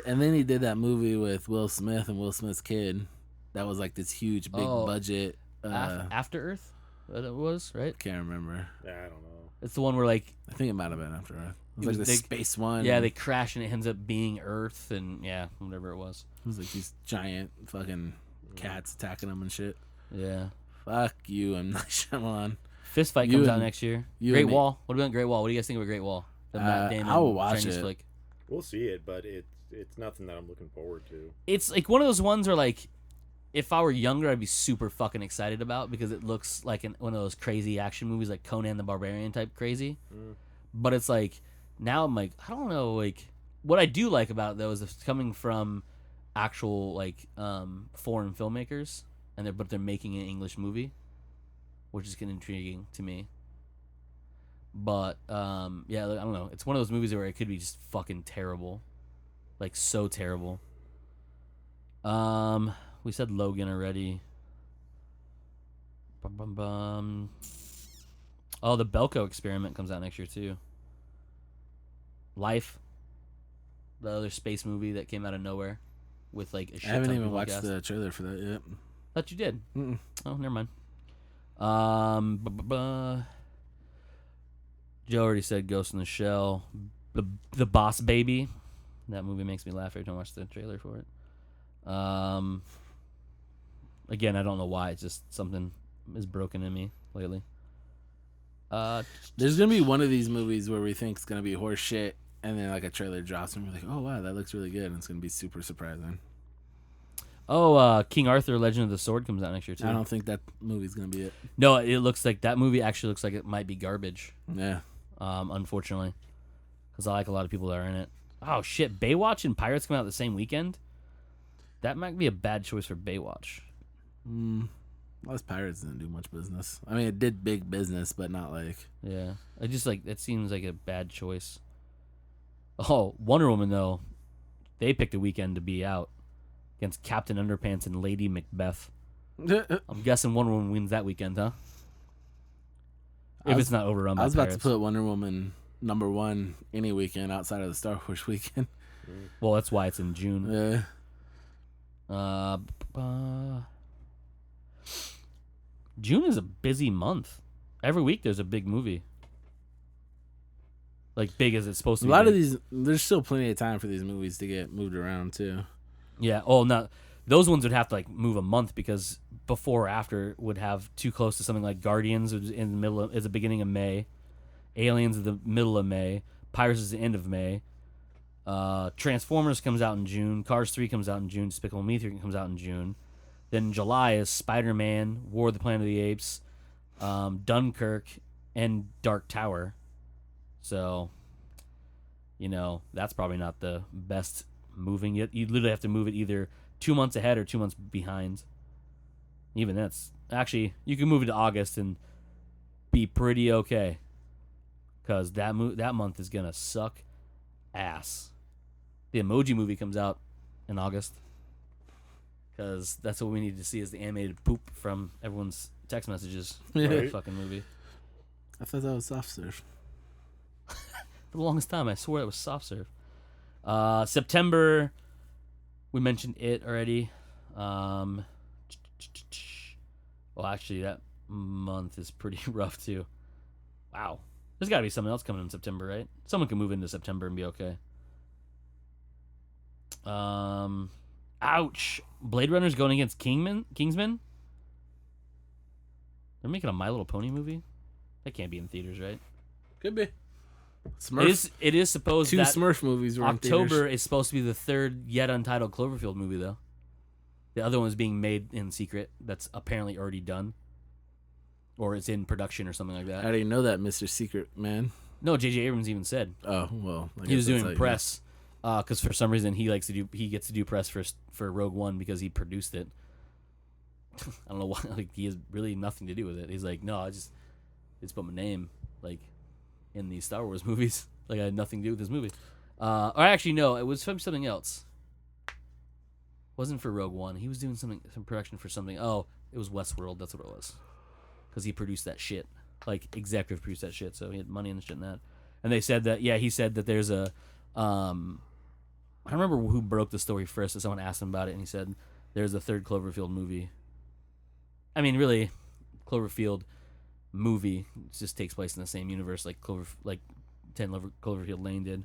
that movie with Will Smith and Will Smith's kid. That was like this huge, big Oh, budget. After Earth, that it was right. Can't remember. yeah, I don't know. It's the one where like I think it might have been After Earth. It was It like was the big- space one. yeah, they crash and it ends up being Earth, and yeah, whatever it was. It was like these giant fucking cats attacking them and shit. Yeah. Fuck you, M. Night Shyamalan. Fist Fight You comes out and- next year. you Great and me. Wall. What about Great Wall? What do you guys think of Great Wall? The Matt Damon I will watch Chinese it. flick. We'll see it, but it's nothing that I'm looking forward to. It's like one of those ones where like if I were younger I'd be super fucking excited about because it looks like one of those crazy action movies like Conan the Barbarian type crazy. But it's like now I'm like I don't know like what I do like about it though is it's coming from actual like foreign filmmakers and they're making an English movie, which is kind of intriguing to me. But yeah, I don't know. It's one of those movies where it could be just fucking terrible, like so terrible. We said Logan already. Bum, bum, bum. Oh, the Belko Experiment comes out next year too. Life, the other space movie that came out of nowhere, with like a shit I haven't ton of even people watched cast. the trailer for that yet. Thought you did. Mm-mm. Oh, never mind. Joe already said Ghost in the Shell. The Boss Baby. That movie makes me laugh every time I watch the trailer for it. Again, I don't know why. It's just something is broken in me lately. There's gonna be one of these movies where we think it's gonna be horse shit, and then like a trailer drops, and we're like, "Oh wow, that looks really good," and it's gonna be super surprising. King Arthur: Legend of the Sword comes out next year too. I don't think that movie's gonna be it. No, it looks like that movie actually looks like it might be garbage. Yeah, Unfortunately, because I like a lot of people that are in it. Oh shit! Baywatch and Pirates come out the same weekend. That might be a bad choice for Baywatch. Lost Pirates didn't do much business. I mean, it did big business, but not like. Yeah, I just like that seems like a bad choice. Oh, Wonder Woman though, they picked a weekend to be out against Captain Underpants and Lady Macbeth. I'm guessing Wonder Woman wins that weekend, huh? If it's not overrun by I was about pirates. to put Wonder Woman #1 any weekend outside of the Star Wars weekend. Well, that's why it's in June. Yeah. June is a busy month. Every week there's a big movie. Like big as it's supposed to A be. lot of big. these, there's still plenty of time for these movies to get moved around too. Yeah. Oh, no. Those ones would have to like move a month because before or after would have too close to something like Guardians is in the middle of, is the beginning of May, Aliens is the middle of May, Pirates is the end of May. Transformers comes out in June. Cars 3 comes out in June. Despicable Me 3 comes out in June. Then in July is Spider-Man, War of the Planet of the Apes, Dunkirk, and Dark Tower. So, that's probably not the best moving it. You literally have to move it either 2 months ahead or 2 months behind. Even that's actually you can move it to August and be pretty okay, because that month is gonna suck ass. The Emoji Movie comes out in August because that's what we need to see is the animated poop from everyone's text messages. For Right. that fucking movie. I thought that was soft serve. For the longest time, I swore it was soft serve. September, we mentioned it already. Well, actually, that month is pretty rough too. Wow, there's got to be something else coming in September, right? Someone can move into September and be okay. Ouch! Blade Runner's going against Kingsman. They're making a My Little Pony movie. That can't be in theaters, right? Could be. Smurf. It is supposed Two that Smurf movies were in October theaters. is supposed to be the third yet untitled Cloverfield movie, though. The other one is being made in secret. That's apparently already done, or it's in production or something like that. How do you know that, Mr. Secret Man? No, J.J. Abrams even said Oh well, I he was guess that's doing how press because for some reason he gets to do press for Rogue One because he produced it. I don't know why. Like he has really nothing to do with it. He's like, no, I just put my name like in these Star Wars movies. Like I had nothing to do with this movie. Or actually, no, it was from something else. Wasn't for Rogue One. He was doing some production for something. Oh, it was Westworld. That's what it was. Because he produced that shit. Like, executive produced that shit. So he had money and shit in that. And they said that, he said that there's a, I don't remember who broke the story first, but someone asked him about it, and he said there's a third Cloverfield movie. I mean, really, Cloverfield movie just takes place in the same universe like 10 Cloverfield Lane did.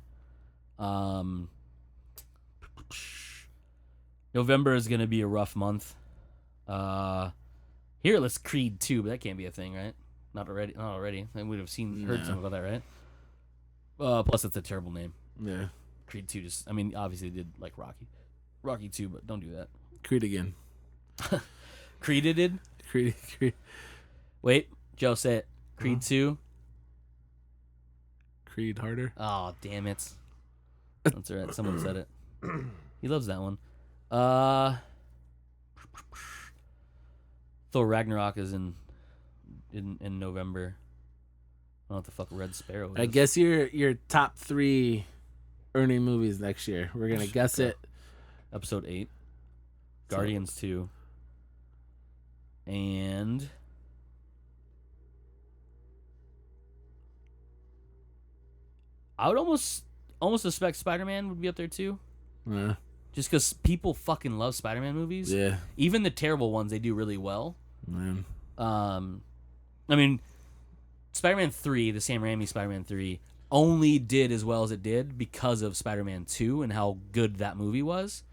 November is going to be a rough month. Here, let's Creed 2, but that can't be a thing, right? Not already. I would have heard something about that, right? Plus, it's a terrible name. Yeah. Creed 2 just, I mean, obviously they did like Rocky 2, but don't do that. Creed again. Creed did? Creed. Wait, Joe, say it. Creed 2? Creed harder. Oh, damn it. That's all right. Someone said it. He loves that one. Thor Ragnarok is in November. I don't know what the fuck Red Sparrow is. I guess your top 3 earning movies next year. We're gonna guess it. Episode 8. Guardians 2. And I would almost suspect Spider-Man would be up there too. Yeah. Just because people fucking love Spider-Man movies. Yeah. Even the terrible ones, they do really well. Man. I mean, Spider-Man 3, the Sam Raimi Spider-Man 3, only did as well as it did because of Spider-Man 2 and how good that movie was.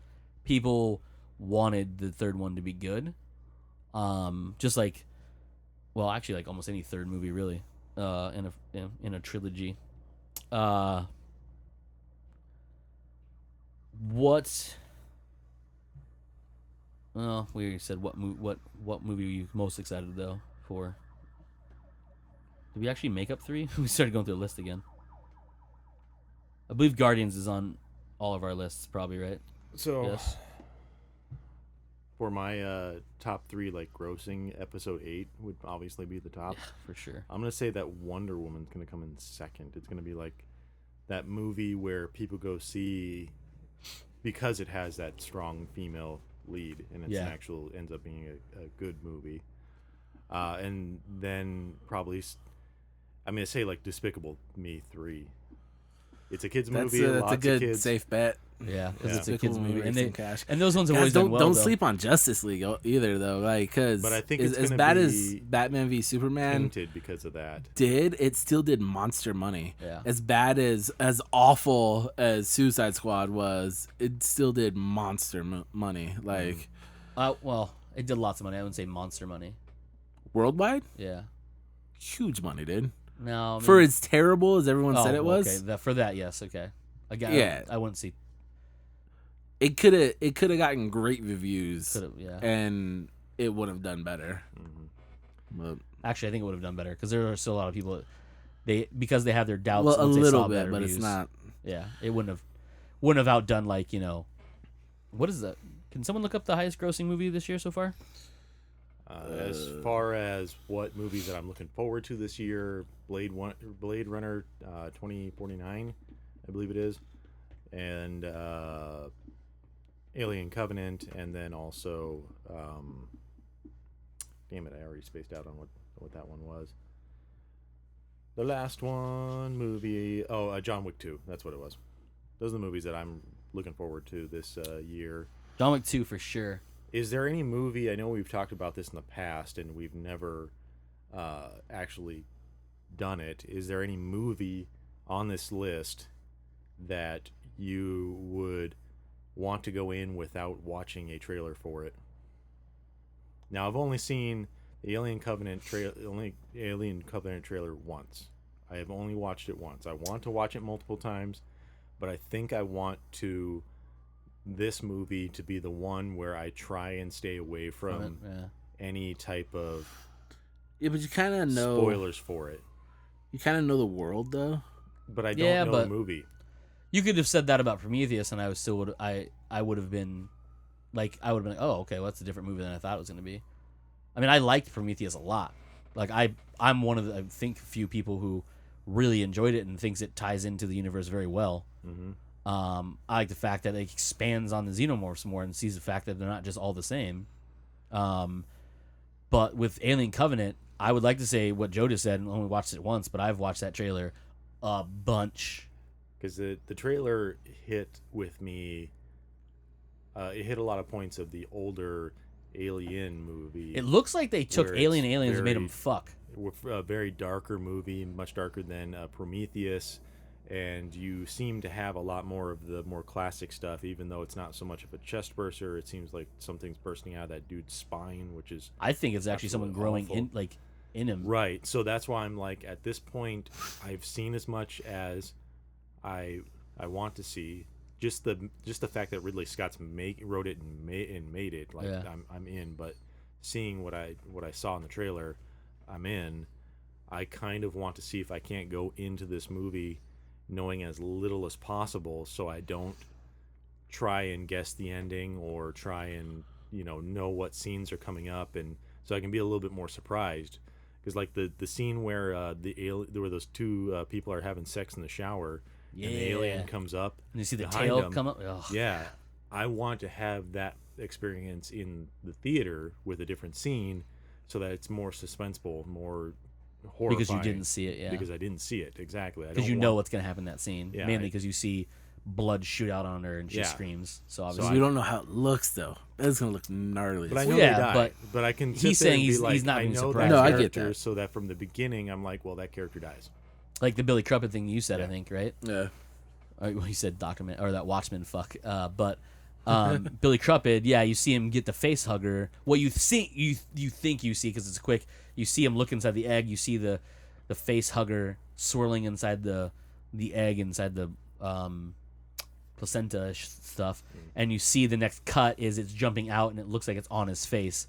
People wanted the third one to be good. Just like, well, actually, like almost any third movie, really, in a trilogy. What? Well, we already said what movie are you most excited though for? Did we actually make up 3? We started going through the list again. I believe Guardians is on all of our lists, probably, right? So, Yes. For my top 3, like grossing, episode 8 would obviously be the top. For sure. I'm gonna say that Wonder Woman's gonna come in second. It's gonna be like that movie where people go see because it has that strong female lead, and it's ends up being a good movie. And then probably, I'm gonna say like Despicable Me 3. It's a kids movie. That's lots a good of kids. safe bet. Yeah, because Yeah. it's a kids movie, and Cash. and those ones have Guys, always don't done well. don't though. sleep on Justice League either, though. Like, because But I think as it's gonna bad be as Batman v Superman Tainted because of that. it still did monster money. Yeah. As bad as awful as Suicide Squad was, it still did monster money. Like, Well, it did lots of money. I wouldn't say monster money. worldwide, Yeah. huge money, dude. No. I mean, For as terrible as everyone said it well, was, Okay. For that, yes. Okay. Again, Yeah. I wouldn't see. it could have gotten great reviews, Yeah. and it would have done better. But, Actually, I think it would have done better because there are still a lot of people because they have their doubts. well, a once they little saw bad bit, but it's reviews. not. Yeah, it wouldn't have outdone like what is that? Can someone look up the highest grossing movie this year so far? As far as what movies that I'm looking forward to this year, Blade Runner 2049, I believe it is, and Alien Covenant, and then also, damn it, I already spaced out on what that one was. The last one movie, John Wick 2. That's what it was. Those are the movies that I'm looking forward to this year. John Wick 2 for sure. Is there any movie, I know we've talked about this in the past and we've never actually done it. Is there any movie on this list that you would want to go in without watching a trailer for it? Now, I've only seen the Alien Covenant trailer once. I have only watched it once. I want to watch it multiple times, but I think I want this movie to be the one where I try and stay away from any type of But you kind of know spoilers for it. You kind of know the world, though. But I don't know the movie. You could have said that about Prometheus, and I would have been like, oh, okay, well, that's a different movie than I thought it was going to be. I mean, I liked Prometheus a lot. Like, I'm one of the, I think, few people who really enjoyed it and thinks it ties into the universe very well. Mm-hmm. I like the fact that it expands on the xenomorphs more and sees the fact that they're not just all the same. But with Alien Covenant, I would like to say what Joe just said, and only watched it once, but I've watched that trailer a bunch. Because the trailer hit with me, it hit a lot of points of the older Alien movie. It looks like they took Aliens and made them fuck. A very darker movie, much darker than Prometheus. And you seem to have a lot more of the more classic stuff, even though it's not so much of a chest burster. It seems like something's bursting out of that dude's spine, which is I think it's actually someone growing awful. in him. Right. So that's why I'm like, at this point, I've seen as much as I want to see. Just the fact that Ridley Scott's wrote it and made it, like I'm in. But seeing what I saw in the trailer, I'm in. I kind of want to see if I can't go into this movie knowing as little as possible, so I don't try and guess the ending or try and know what scenes are coming up, and so I can be a little bit more surprised. Because like the scene where where those two people are having sex in the shower, and the alien comes up, and you see the behind tail them, come up. Ugh. Yeah, I want to have that experience in the theater with a different scene, so that it's more suspenseful, more horrifying. Because you didn't see it, Because I didn't see it, exactly. Because you know what's going to happen in that scene. Yeah, mainly because you see blood shoot out on her and she screams. So obviously, we don't know how it looks, though. It's going to look gnarly. But I know they die. But I can. He's saying he's not being surprised. No, I get that. So that from the beginning, I'm like, well, that character dies. Like the Billy Crudup thing you said, I think, right? Yeah. Well, you said document or that Watchmen fuck. But Billy Crudup, you see him get the face hugger. What you think you see because it's quick. You see him look inside the egg. You see the face hugger swirling inside the egg inside the placenta stuff, and you see the next cut is it's jumping out and it looks like it's on his face.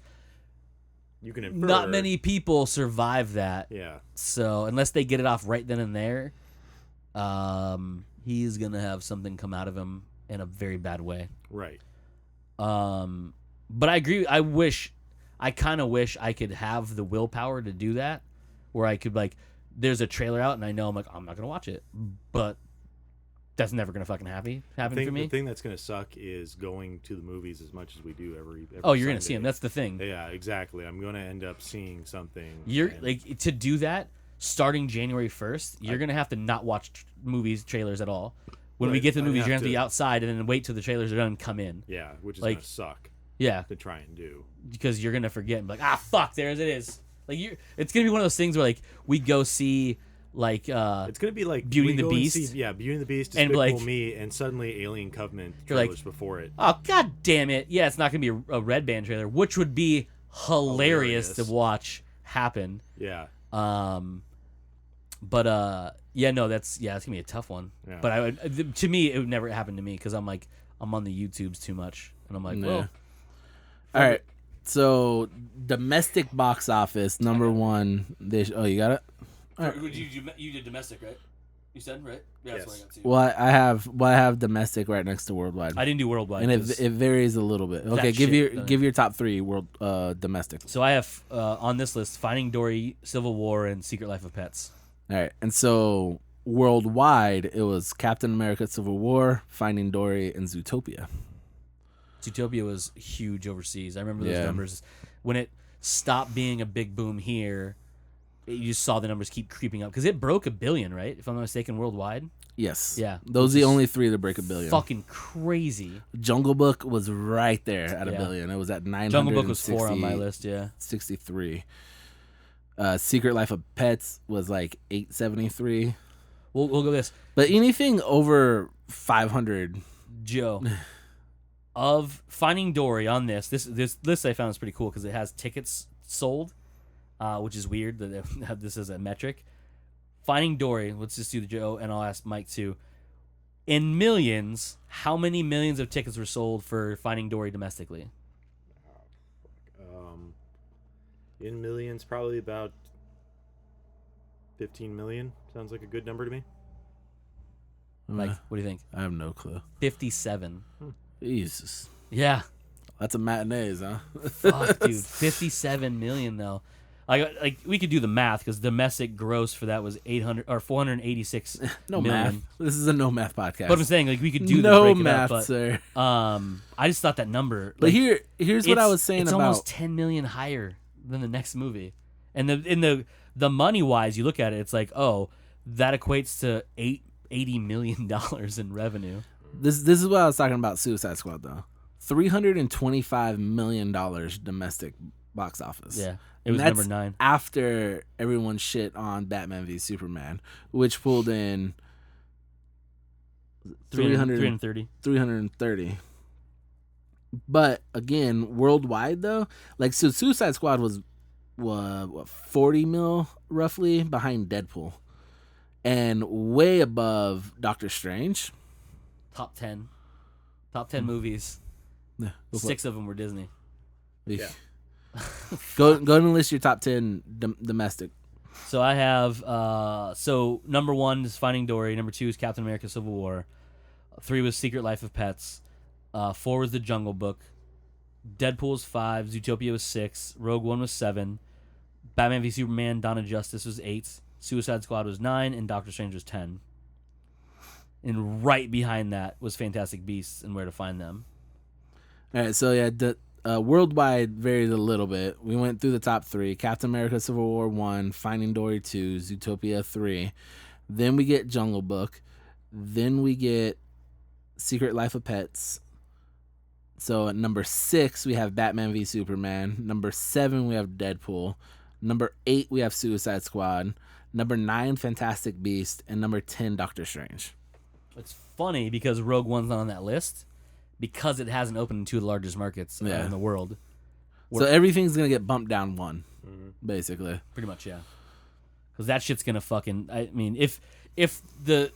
You can infer. Not many people survive that. Yeah. So unless they get it off right then and there, he's gonna have something come out of him in a very bad way. Right. But I agree. I kind of wish I could have the willpower to do that, where I could like, there's a trailer out and I know I'm like, I'm not gonna watch it, but that's never gonna fucking happen for me. The thing that's gonna suck is going to the movies as much as we do every Oh, you're gonna Sunday. see them. That's the thing. Yeah, exactly. I'm gonna end up seeing something. You're and- like, to do that starting January 1st. You're gonna have to not watch movies trailers at all. When we Right, get to the I movies, have you're gonna have to be to- outside and then wait till the trailers are done and come in. yeah, which is like- gonna suck Yeah, to try and do. because you're gonna forget and be like, ah, fuck, there it is. Like it's gonna be one of those things where like we go see like It's gonna be like Beauty we and the go Beast? See, yeah, Beauty and the Beast, And, Despicable like- Me, and suddenly Alien Covenant You're like- trailers before it. oh god damn it, yeah, it's not gonna be a Red Band trailer, which would be hilarious to Hilarious. watch happen. Yeah, But yeah, no, it's gonna be a tough one. Yeah. But to me, it would never happen to me because I'm like, I'm on the YouTubes too much, and I'm like, Yeah. well, All right. So domestic box office number one. You got it. you did domestic, right? You said right? Yeah, that's what I got too. Well, I have domestic right next to worldwide, I didn't do worldwide. and it 'cause- varies a little bit. Okay, That shit, give your top three world domestic. so I have on this list Finding Dory, Civil War, and Secret Life of Pets. All right, and so worldwide it was Captain America: Civil War, Finding Dory, and Zootopia. Zootopia was huge overseas. I remember those Yeah. numbers. When it stopped being a big boom here, you just saw the numbers keep creeping up because it broke 1 billion, right? If I'm not mistaken, worldwide. Yes. Yeah. Those are the only three to break 1 billion. Fucking crazy. Jungle Book was right there at Yeah. 1 billion. It was at 960. Jungle Book was 4 on my list. Yeah. 63. Secret Life of Pets was like 873. We'll go this. But anything over 500. Joe. Of Finding Dory on this list I found is pretty cool because it has tickets sold, which is weird that they have this as a metric. Finding Dory, let's just do the Joe, and I'll ask Mike too. In millions, how many millions of tickets were sold for Finding Dory domestically? in millions, probably about 15 million. Sounds like a good number to me. Mike, what do you think? I have no clue. 57. Jesus. Yeah. That's a matinees, huh? Fuck, dude. 57 million though. Like we could do the math because domestic gross for that was 800 or 486 No million. math. This is a no math podcast. But I'm saying like we could do no the break math, it up, sir. but I just thought that number. But like, here's what I it's- was saying it's about almost 10 million higher than the next movie. And the money wise, you look at it, it's like, oh, that equates to $80 million in revenue. this is what I was talking about Suicide Squad though. $325 million domestic box office. Yeah. It was And that's number 9. after everyone shit on Batman v Superman, which pulled in 330. 330. But again, worldwide though, like so Suicide Squad was what 40 mil roughly behind Deadpool, and way above Doctor Strange. Top 10 movies. Yeah, go for 6 of them were Disney. it. Yeah. Go and list your top 10 domestic. So I have so number 1 is Finding Dory, number 2 is Captain America: Civil War, 3 was Secret Life of Pets, 4 was The Jungle Book, Deadpool was 5, Zootopia was 6, Rogue One was 7, Batman v Superman: Dawn of Justice was 8, Suicide Squad was 9, and Doctor Strange was 10. And right behind that was Fantastic Beasts and Where to Find Them. All right, so yeah, the worldwide varied a little bit. We went through the top 3: Captain America: Civil War 1, Finding Dory 2, Zootopia 3. Then we get Jungle Book. Then we get Secret Life of Pets. So at number 6 we have Batman v Superman. Number 7 we have Deadpool. Number 8 we have Suicide Squad. Number 9 Fantastic Beast, and number 10 Doctor Strange. It's funny because Rogue One's not on that list because it hasn't opened in 2 of the largest markets Yeah. in the world. So everything's gonna get bumped down one, basically. Pretty much, yeah. Because that shit's gonna fucking. I mean, if the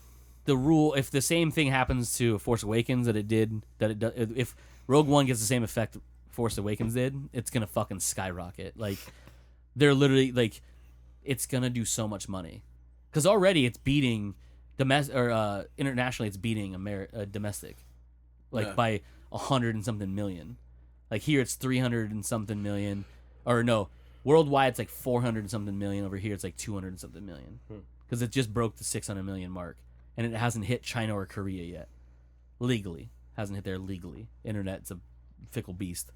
rule, if the same thing happens to Force Awakens if Rogue One gets the same effect Force Awakens did, it's gonna fucking skyrocket. Like they're literally like, it's gonna do so much money because already it's beating domestic or internationally it's beating domestic, like Yeah. by 100 and something million. Like here it's 300 and something million, or no, worldwide it's like 400 and something million. Over here it's like 200 and something million, because it just broke the 600 million mark, and it hasn't hit China or Korea yet. Legally, hasn't hit there legally. Internet's a fickle beast.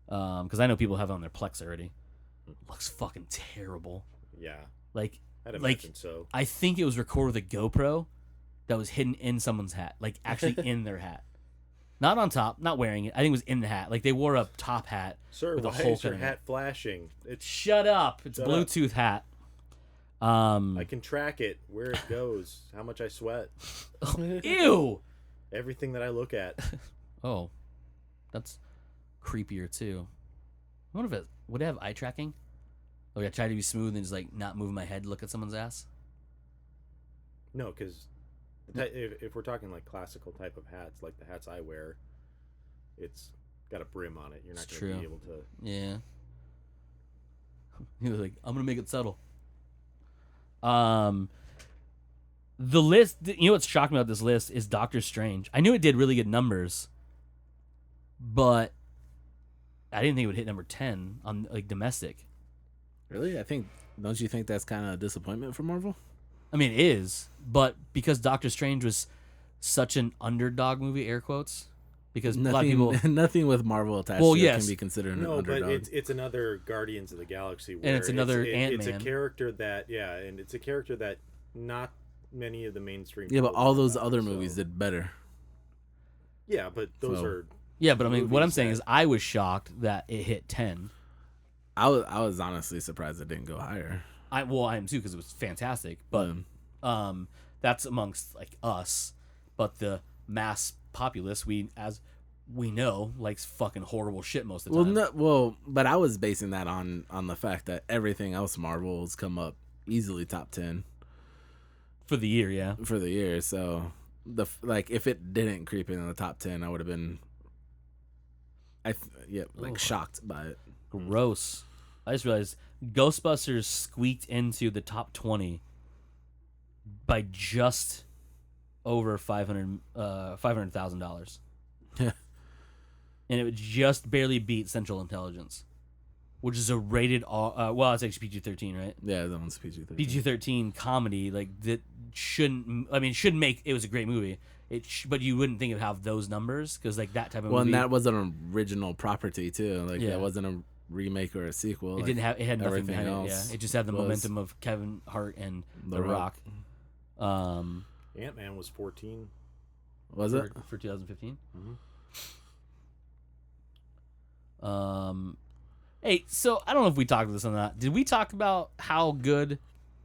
Because I know people have it on their Plex already. Looks fucking terrible. Yeah. Like, I'd imagine so. I think it was recorded with a GoPro that was hidden in someone's hat, like actually in their hat, not on top, not wearing it. I think it was in the hat. Like they wore a top hat. Sir, with why a whole is your kind of hat flashing? Shut up! It's Shut Bluetooth hat. I can track it, where it goes, how much I sweat, Ew. everything that I look at. Oh, that's creepier too. I wonder if it would it have eye tracking. Oh yeah, try to be smooth and just like not move my head, look at someone's ass. No, because if we're talking like classical type of hats, like the hats I wear, it's got a brim on it. You're not going to be able to. Yeah. He was like, I'm gonna make it subtle. The list. You know what's shocking about this list is Doctor Strange. I knew it did really good numbers, but I didn't think it would hit number 10 on like domestic. Really? Don't you think that's kind of a disappointment for Marvel? I mean, it is, but because Doctor Strange was such an underdog movie, air quotes, because a lot of people nothing with Marvel attached Well, to yes. it can be considered an No, underdog. but it's another Guardians of the Galaxy. Where And it's another It's a Ant-Man. character that, and it's a character that not many of the mainstream. Yeah, but people all know those about, other so- movies did better. Yeah, but those So- are. Yeah, but I mean, what I'm movies saying that- is, I was shocked that it hit 10. I was honestly surprised it didn't go higher. I am too because it was fantastic, but that's amongst like us. But the mass populace, as we know, likes fucking horrible shit most of the time. But I was basing that on the fact that everything else Marvel's come up easily top 10 For the year, yeah. for the year. So if it didn't creep in the top 10, I would have been shocked by it. Gross. I just realized Ghostbusters squeaked into the top 20 by just over $500,000. Yeah. And it would just barely beat Central Intelligence, which is a rated R. Well, it's actually PG-13, right? Yeah, that one's PG-13. PG-13 comedy, like that shouldn't make. It was a great movie. But you wouldn't think it would have those numbers because like that type of Well, movie. and that was an original property too. Like Yeah. that wasn't a remake or a sequel. It didn't have. It had nothing everything behind it. else Yeah, it just had the was momentum of Kevin Hart and The Rock. Ant-Man was 14. Was it? For 2015. Mm-hmm. Hey, so I don't know if we talked about this or not. Did we talk about how good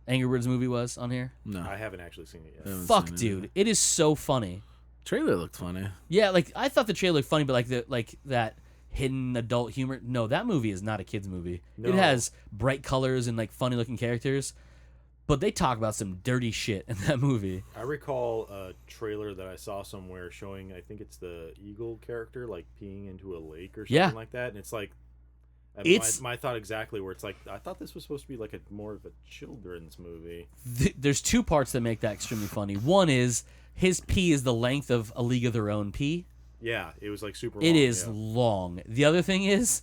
Angry Birds movie was on here? No. I haven't actually seen it yet. haven't Fuck, seen it dude, it is so funny. Trailer looked funny. Yeah, like I thought the trailer looked funny, but like that hidden adult humor. No, that movie is not a kids movie. No. It has bright colors and like funny looking characters, but they talk about some dirty shit in that movie. I recall a trailer that I saw somewhere showing, I think it's the Eagle character, like peeing into a lake or something Yeah. like that. And it's like, It's- my thought exactly where it's like, I thought this was supposed to be like more of a children's movie. There's two parts that make that extremely funny. One is his pee is the length of A League of Their Own pee. Yeah, it was like super It long. is yeah. long. The other thing is,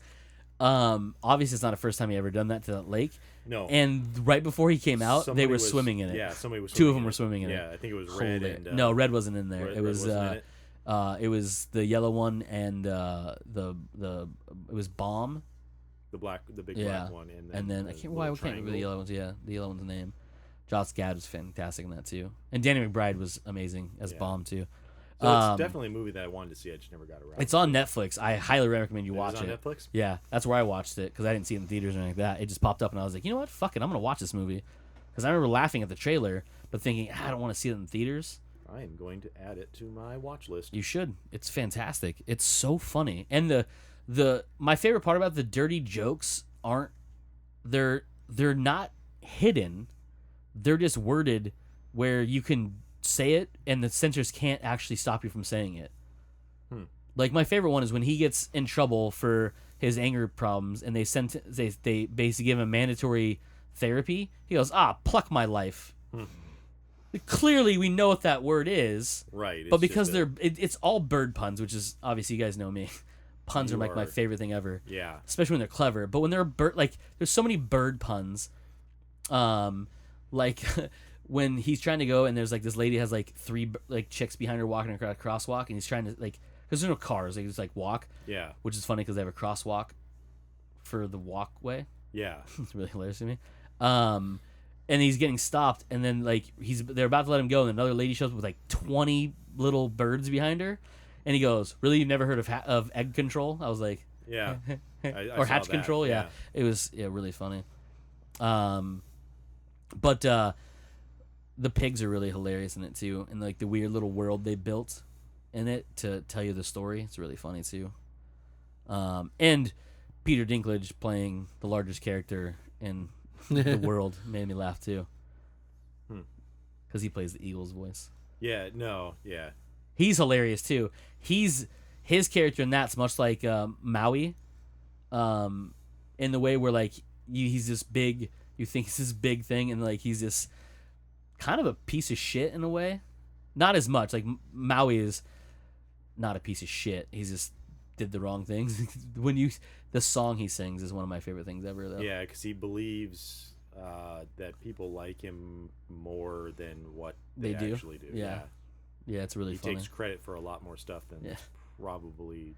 obviously it's not the first time he ever done that to that lake. No. And right before he came out, Somebody they were was- swimming in it. Yeah, somebody was Two of swimming them in were it. swimming in it. Yeah, I think it was Red Hold and... it. No, Red wasn't in there. Red It was wasn't in it? it was the yellow one and it was Bomb. The big Yeah. black one. And then I can't remember the yellow one's. Yeah, the yellow one's name. Joss Gad was fantastic in that too, and Danny McBride was amazing as Yeah. Bomb too. So it's definitely a movie that I wanted to see. I just never got around. It's on Netflix. I highly recommend you watch It's on it. Netflix? Yeah, that's where I watched it because I didn't see it in theaters or anything like that. It just popped up and I was like, you know what? Fuck it, I'm gonna watch this movie. Because I remember laughing at the trailer, but thinking, I don't want to see it in theaters. I am going to add it to my watch list. You should. It's fantastic. It's so funny. And my favorite part about the dirty jokes aren't they're not hidden. They're just worded where you can say it and the censors can't actually stop you from saying it. Like my favorite one is when he gets in trouble for his anger problems and they basically give him mandatory therapy. He goes, pluck my life. Clearly we know what that word is. Right. But because it's all bird puns, which is obviously you guys know me. puns You are like my are- favorite thing ever. Yeah. Especially when they're clever. But when they're like there's so many bird puns. Like when he's trying to go and there's like this lady has like three like chicks behind her walking across a crosswalk and he's trying to like because there's no cars, they just like walk. Yeah. Which is funny because they have a crosswalk for the walkway. Yeah. It's really hilarious to me. And he's getting stopped, and then like they're about to let him go, and another lady shows up with like 20 little birds behind her, and he goes, "Really, you've never heard of egg control?" I was like, Yeah. I or saw hatch that, control, yeah. It was really funny. But the pigs are really hilarious in it too, and like the weird little world they built in it to tell you the story. It's really funny too. And Peter Dinklage playing the largest character in the world made me laugh too, because he plays the Eagles voice. Yeah. No. Yeah. He's hilarious too. His character in that's much like Maui, in the way where like he's this big. You think he's this big thing, and like he's this kind of a piece of shit in a way. Not as much like Maui is not a piece of shit. He's just did the wrong things. The song he sings is one of my favorite things ever, though. Yeah, because he believes that people like him more than what they do. actually do. Yeah. Yeah, it's really He funny. takes credit for a lot more stuff than probably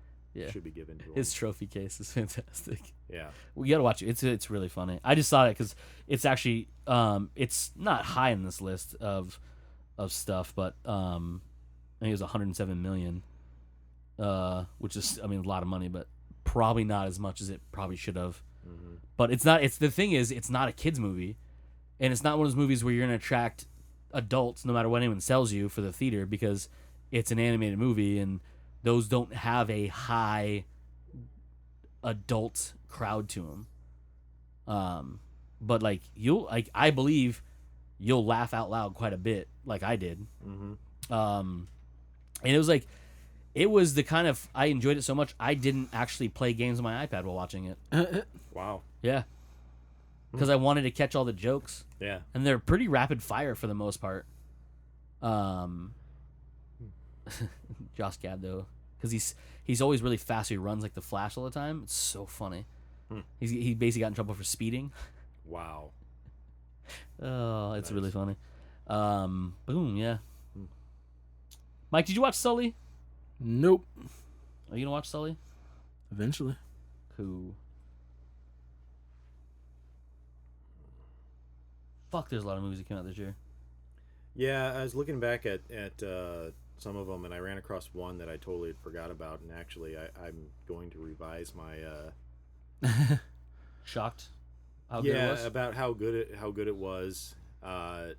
should be given to him. His trophy case is fantastic. Yeah. We gotta watch it. It's really funny. I just saw it because it's actually it's not high in this list of stuff, but I think it was 107 million, which is a lot of money, but probably not as much as it probably should have. Mm-hmm. But it's not. It's the thing is, it's not a kids movie, and it's not one of those movies where you're gonna attract adults no matter what anyone sells you for the theater because it's an animated movie and those don't have a high adult crowd to them. But like I believe you'll laugh out loud quite a bit, like I did. Mm-hmm. And it was the kind of I enjoyed it so much I didn't actually play games on my iPad while watching it. Wow. Yeah, because I wanted to catch all the jokes. Yeah. And they're pretty rapid fire for the most part. Josh Gad though, because he's always really fast. He runs like the Flash all the time. It's so funny. He basically got in trouble for speeding. Wow. Oh, it's Nice. really funny. Boom, yeah. Mike, did you watch Sully? Nope. Are you gonna watch Sully? Eventually. Cool. Fuck, there's a lot of movies that came out this year. Yeah, I was looking back at some of them, and I ran across one that I totally had forgot about, and actually I'm going to revise my Shocked how good it was? about how good it was. I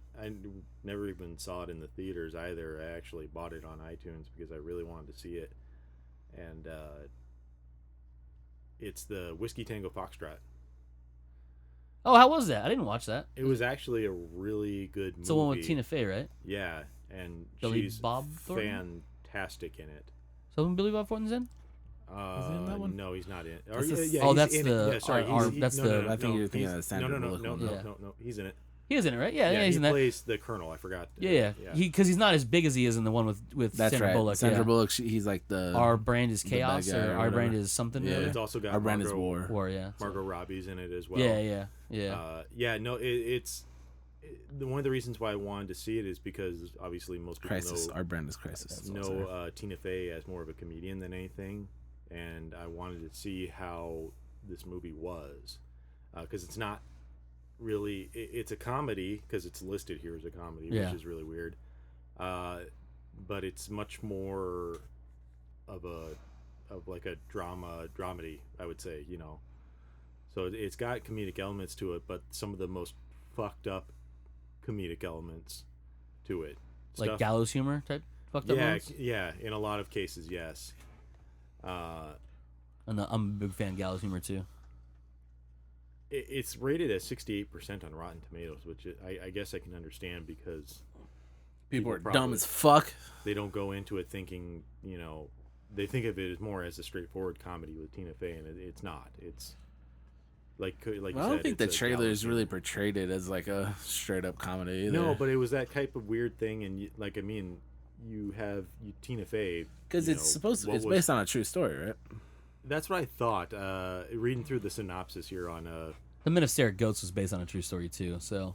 never even saw it in the theaters either. I actually bought it on iTunes because I really wanted to see it, and it's the Whiskey Tango Foxtrot. Oh, how was that? I didn't watch that. It was actually a really good movie. It's the one with Tina Fey, right? Yeah, and Billy she's Bob Thornton? fantastic in it. So when Billy Bob Thornton's in? he in that one? No, he's not in it. That's the- yeah, oh, he's that's in the- it. Yeah, sorry, our- he's- that's no, the- no, no, I think no, you're thinking he's- of Sandra no, Bullock one. Yeah. no, he's in it. He is in it, right? Yeah, Yeah, he's he in that. plays the colonel. I forgot. Yeah. Because he's not as big as he is in the one with That's Sandra right. Bullock. Sandra yeah. Bullock. He's like the Our brand is the bad chaos, guy or or our whatever. brand is something. Yeah. or It's also got Our brand is Margot, war. War, yeah. Margot Robbie's in it as well. Yeah. Yeah, no, it's one of the reasons why I wanted to see it is because obviously most people Crisis. know Our brand is Crisis. That's what I'm saying. Tina Fey as more of a comedian than anything, and I wanted to see how this movie was, because it's not really it's a comedy because it's listed here as a comedy, Yeah. which is really weird, but it's much more of like a dramedy, I would say, so it's got comedic elements to it, but some of the most fucked up comedic elements to it, Like gallows humor type fucked up ones? yeah, in a lot of cases, yes. And I'm a big fan of gallows humor too. It's rated at 68% on Rotten Tomatoes, which I guess I can understand because People are probably- dumb as fuck. they don't go into it thinking, they think of it as more as a straightforward comedy with Tina Fey, and it's not. It's like you said. I don't think the it's a trailers gallows really humor. portrayed it as like a straight up comedy either. No, but it was that type of weird thing, and you have Tina Fey because it's supposed to. It's based on a true story, right? That's what I thought. Reading through the synopsis here on The Men of Stare Goats was based on a true story too, so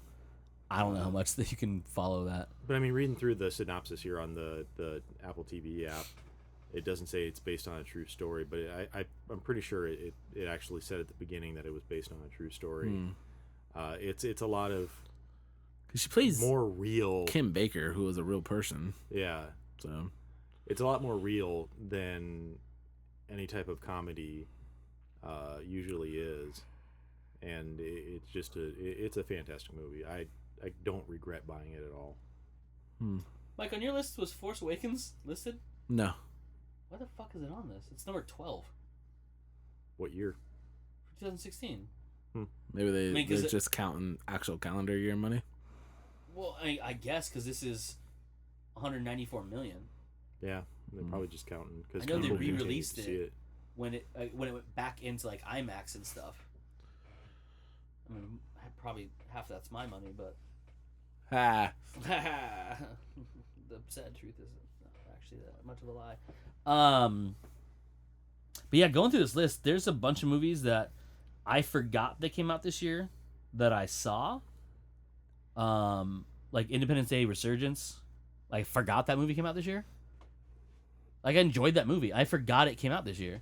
I don't know how much that you can follow that. but I mean, reading through the synopsis here on the Apple TV app, it doesn't say it's based on a true story, but I'm pretty sure it actually said at the beginning that it was based on a true story. It's a lot of Because she plays more real. Kim Baker, who was a real person. Yeah, So it's a lot more real than any type of comedy usually is, and it's just it's a fantastic movie. I don't regret buying it at all. Mike, on your list was Force Awakens listed? no, Why the fuck is it on this? It's number 12 What year? for 2016. maybe I mean, 'cause they're just counting actual calendar year money. Well, I guess because this is 194 million. Yeah, they're probably just counting because I know they people continue re-released to see it. When it went back into like IMAX and stuff. I mean, probably half that's my money, but Ah, the sad truth is not actually that much of a lie. But yeah, going through this list, there's a bunch of movies that I forgot that came out this year that I saw. Like Independence Day Resurgence. I forgot that movie came out this year. Like I enjoyed that movie. I forgot it came out this year.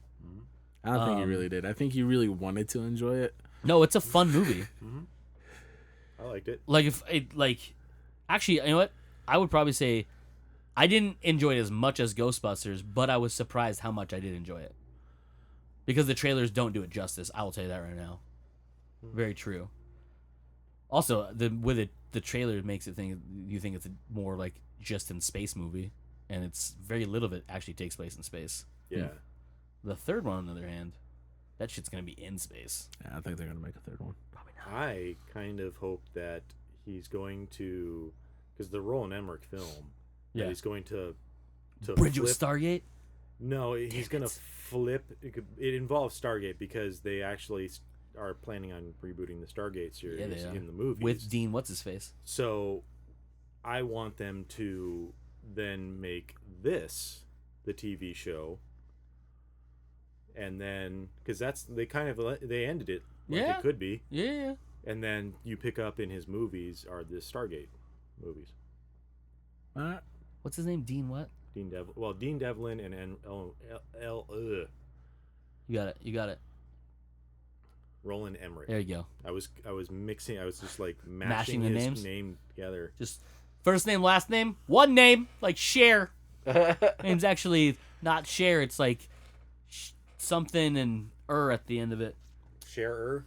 I don't think you really did. I think you really wanted to enjoy it. No, it's a fun movie. I liked it. Like if it actually, you know what? I would probably say I didn't enjoy it as much as Ghostbusters, but I was surprised how much I did enjoy it. Because the trailers don't do it justice. I will tell you that right now. Very true. Also, the trailer makes it think you think it's a more like just in space movie, and it's very little of it actually takes place in space. Yeah. The third one, on the other hand, that shit's gonna be in space. Yeah, I think they're gonna make a third one. Probably not. I kind of hope that he's going to, because the Roland Emmerich film, that he's going to Bridge with flip. Stargate. No, he's going to flip. It involves Stargate because they actually are planning on rebooting the Stargate series Yeah, they are. in the movies. With Dean, what's his face? So I want them to then make this the TV show. And then, because they ended it like Yeah. it could be. Yeah. And then you pick up in his movies are the Stargate movies. What's his name? Dean what? Dean Devlin and You got it. Roland Emmerich. There you go. I was mixing. I was just like Mashing mashing the his names? name together. Just first name, last name, one name, like Cher. Name's actually not Cher. It's like something and at the end of it. Scherer.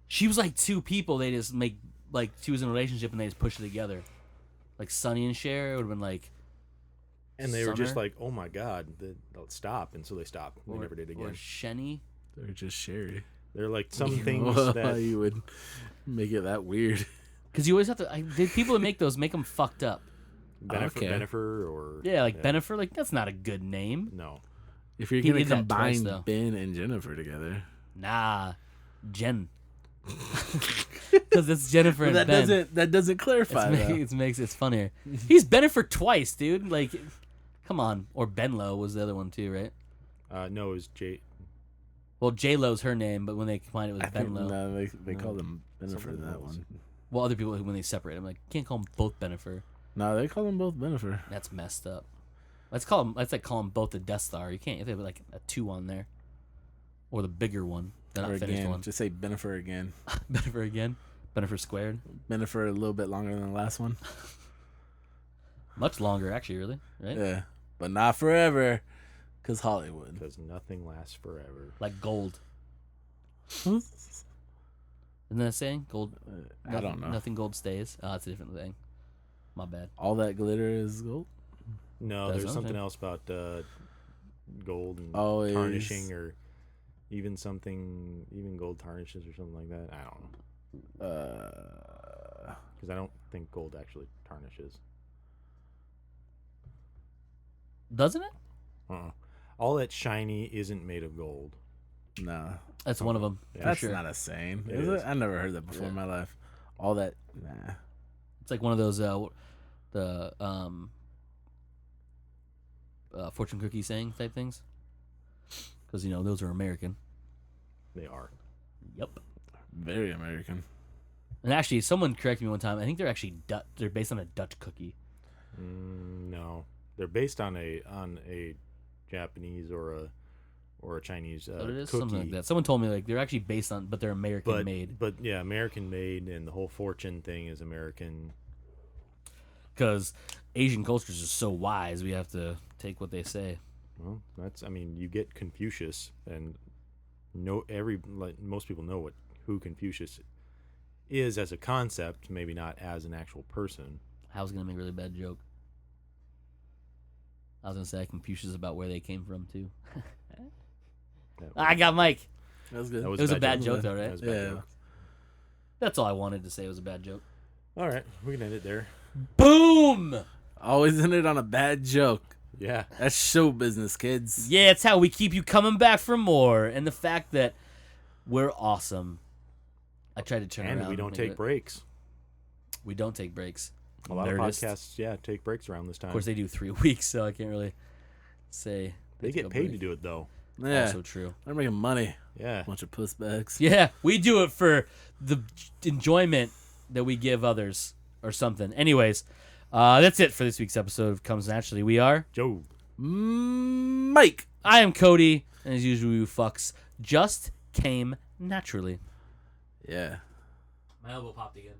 She was like two people. They just make like she was in a relationship and they just pushed it together. Like Sonny and Cher, it would have been like. And they were just Summer? like, "Oh my God, they'll stop," and so they stopped. They never did Or again. Shenny. They're just sherry. They're like some things Why that you would make it that weird? Because you always have to. The people that make those make them fucked up. Okay. Bennifer or Yeah, like Bennifer. Like that's not a good name. No, If you're He gonna did that twice, combine though. Ben and Jennifer together, Nah, Jen. Because it's Jennifer and that Ben. doesn't clarify. though. It's funnier. He's Bennifer twice, dude. Like, come on. Or Benlo was the other one too, right? no, it was J. Well, J Lo's her name, but when they combined it was I think, Benlo. no, they call them Bennifer Something that else. one. Well, other people when they separate, I'm like, can't call them both Bennifer. No, they call them both Bennifer. That's messed up. Let's call them. Let's like call them both the Death Star. You can't. They have like a 2 on there, or the bigger one, the Or not finished again, one. just say Bennifer again. Bennifer again. Bennifer squared. Bennifer a little bit longer than the last one. Much longer, actually. Really, right? Yeah, but not forever, cause Hollywood. Because nothing lasts forever. Like gold. Isn't that a saying? Gold. I don't know. Nothing gold stays. Oh, that's a different thing. My bad. All that glitter is gold. No, That's there's something something. else about gold and Always. tarnishing, or even gold tarnishes or something like that. I don't know, because I don't think gold actually tarnishes. Doesn't it? All that shiny isn't made of gold. Nah, That's one of them. Yeah. For that's sure. not a saying, It is is. it? I never heard that before in my life. All that, nah. It's like one of those fortune cookie saying type things. because those are American. They are. Yep. Very American. And actually, someone corrected me one time. I think they're actually Dutch. They're based on a Dutch cookie. No, they're based on a Japanese or a Chinese But it is cookie. something like that. Someone told me like they're actually based on, but they're American made. But yeah, American made, and the whole fortune thing is American. Because Asian cultures are so wise, we have to take what they say. Well, you get Confucius, and most people know who Confucius is as a concept, maybe not as an actual person. I was gonna make a really bad joke. I was gonna say Confucius about where they came from too. I got Mike. That was good. That It was a bad joke though, That right? was a bad Yeah. joke. That's all I wanted to say. It was a bad joke. All right, we can end it there. Boom! Always end it on a bad joke. Yeah. That's show business, kids. Yeah, it's how we keep you coming back for more, and the fact that we're awesome. I tried to turn around. And we don't make take it- breaks. We don't take breaks. A lot Nerdist. of podcasts, take breaks around this time. Of course, they do 3 weeks, so I can't really say. They get paid to do it, though. Yeah. Also true. They're making money. Yeah. Bunch of puss bags. Yeah, we do it for the enjoyment that we give others or something. Anyways, that's it for this week's episode of Comes Naturally. We are Joe. Mike. I am Cody, and as usual, you fucks just came naturally. Yeah. My elbow popped again.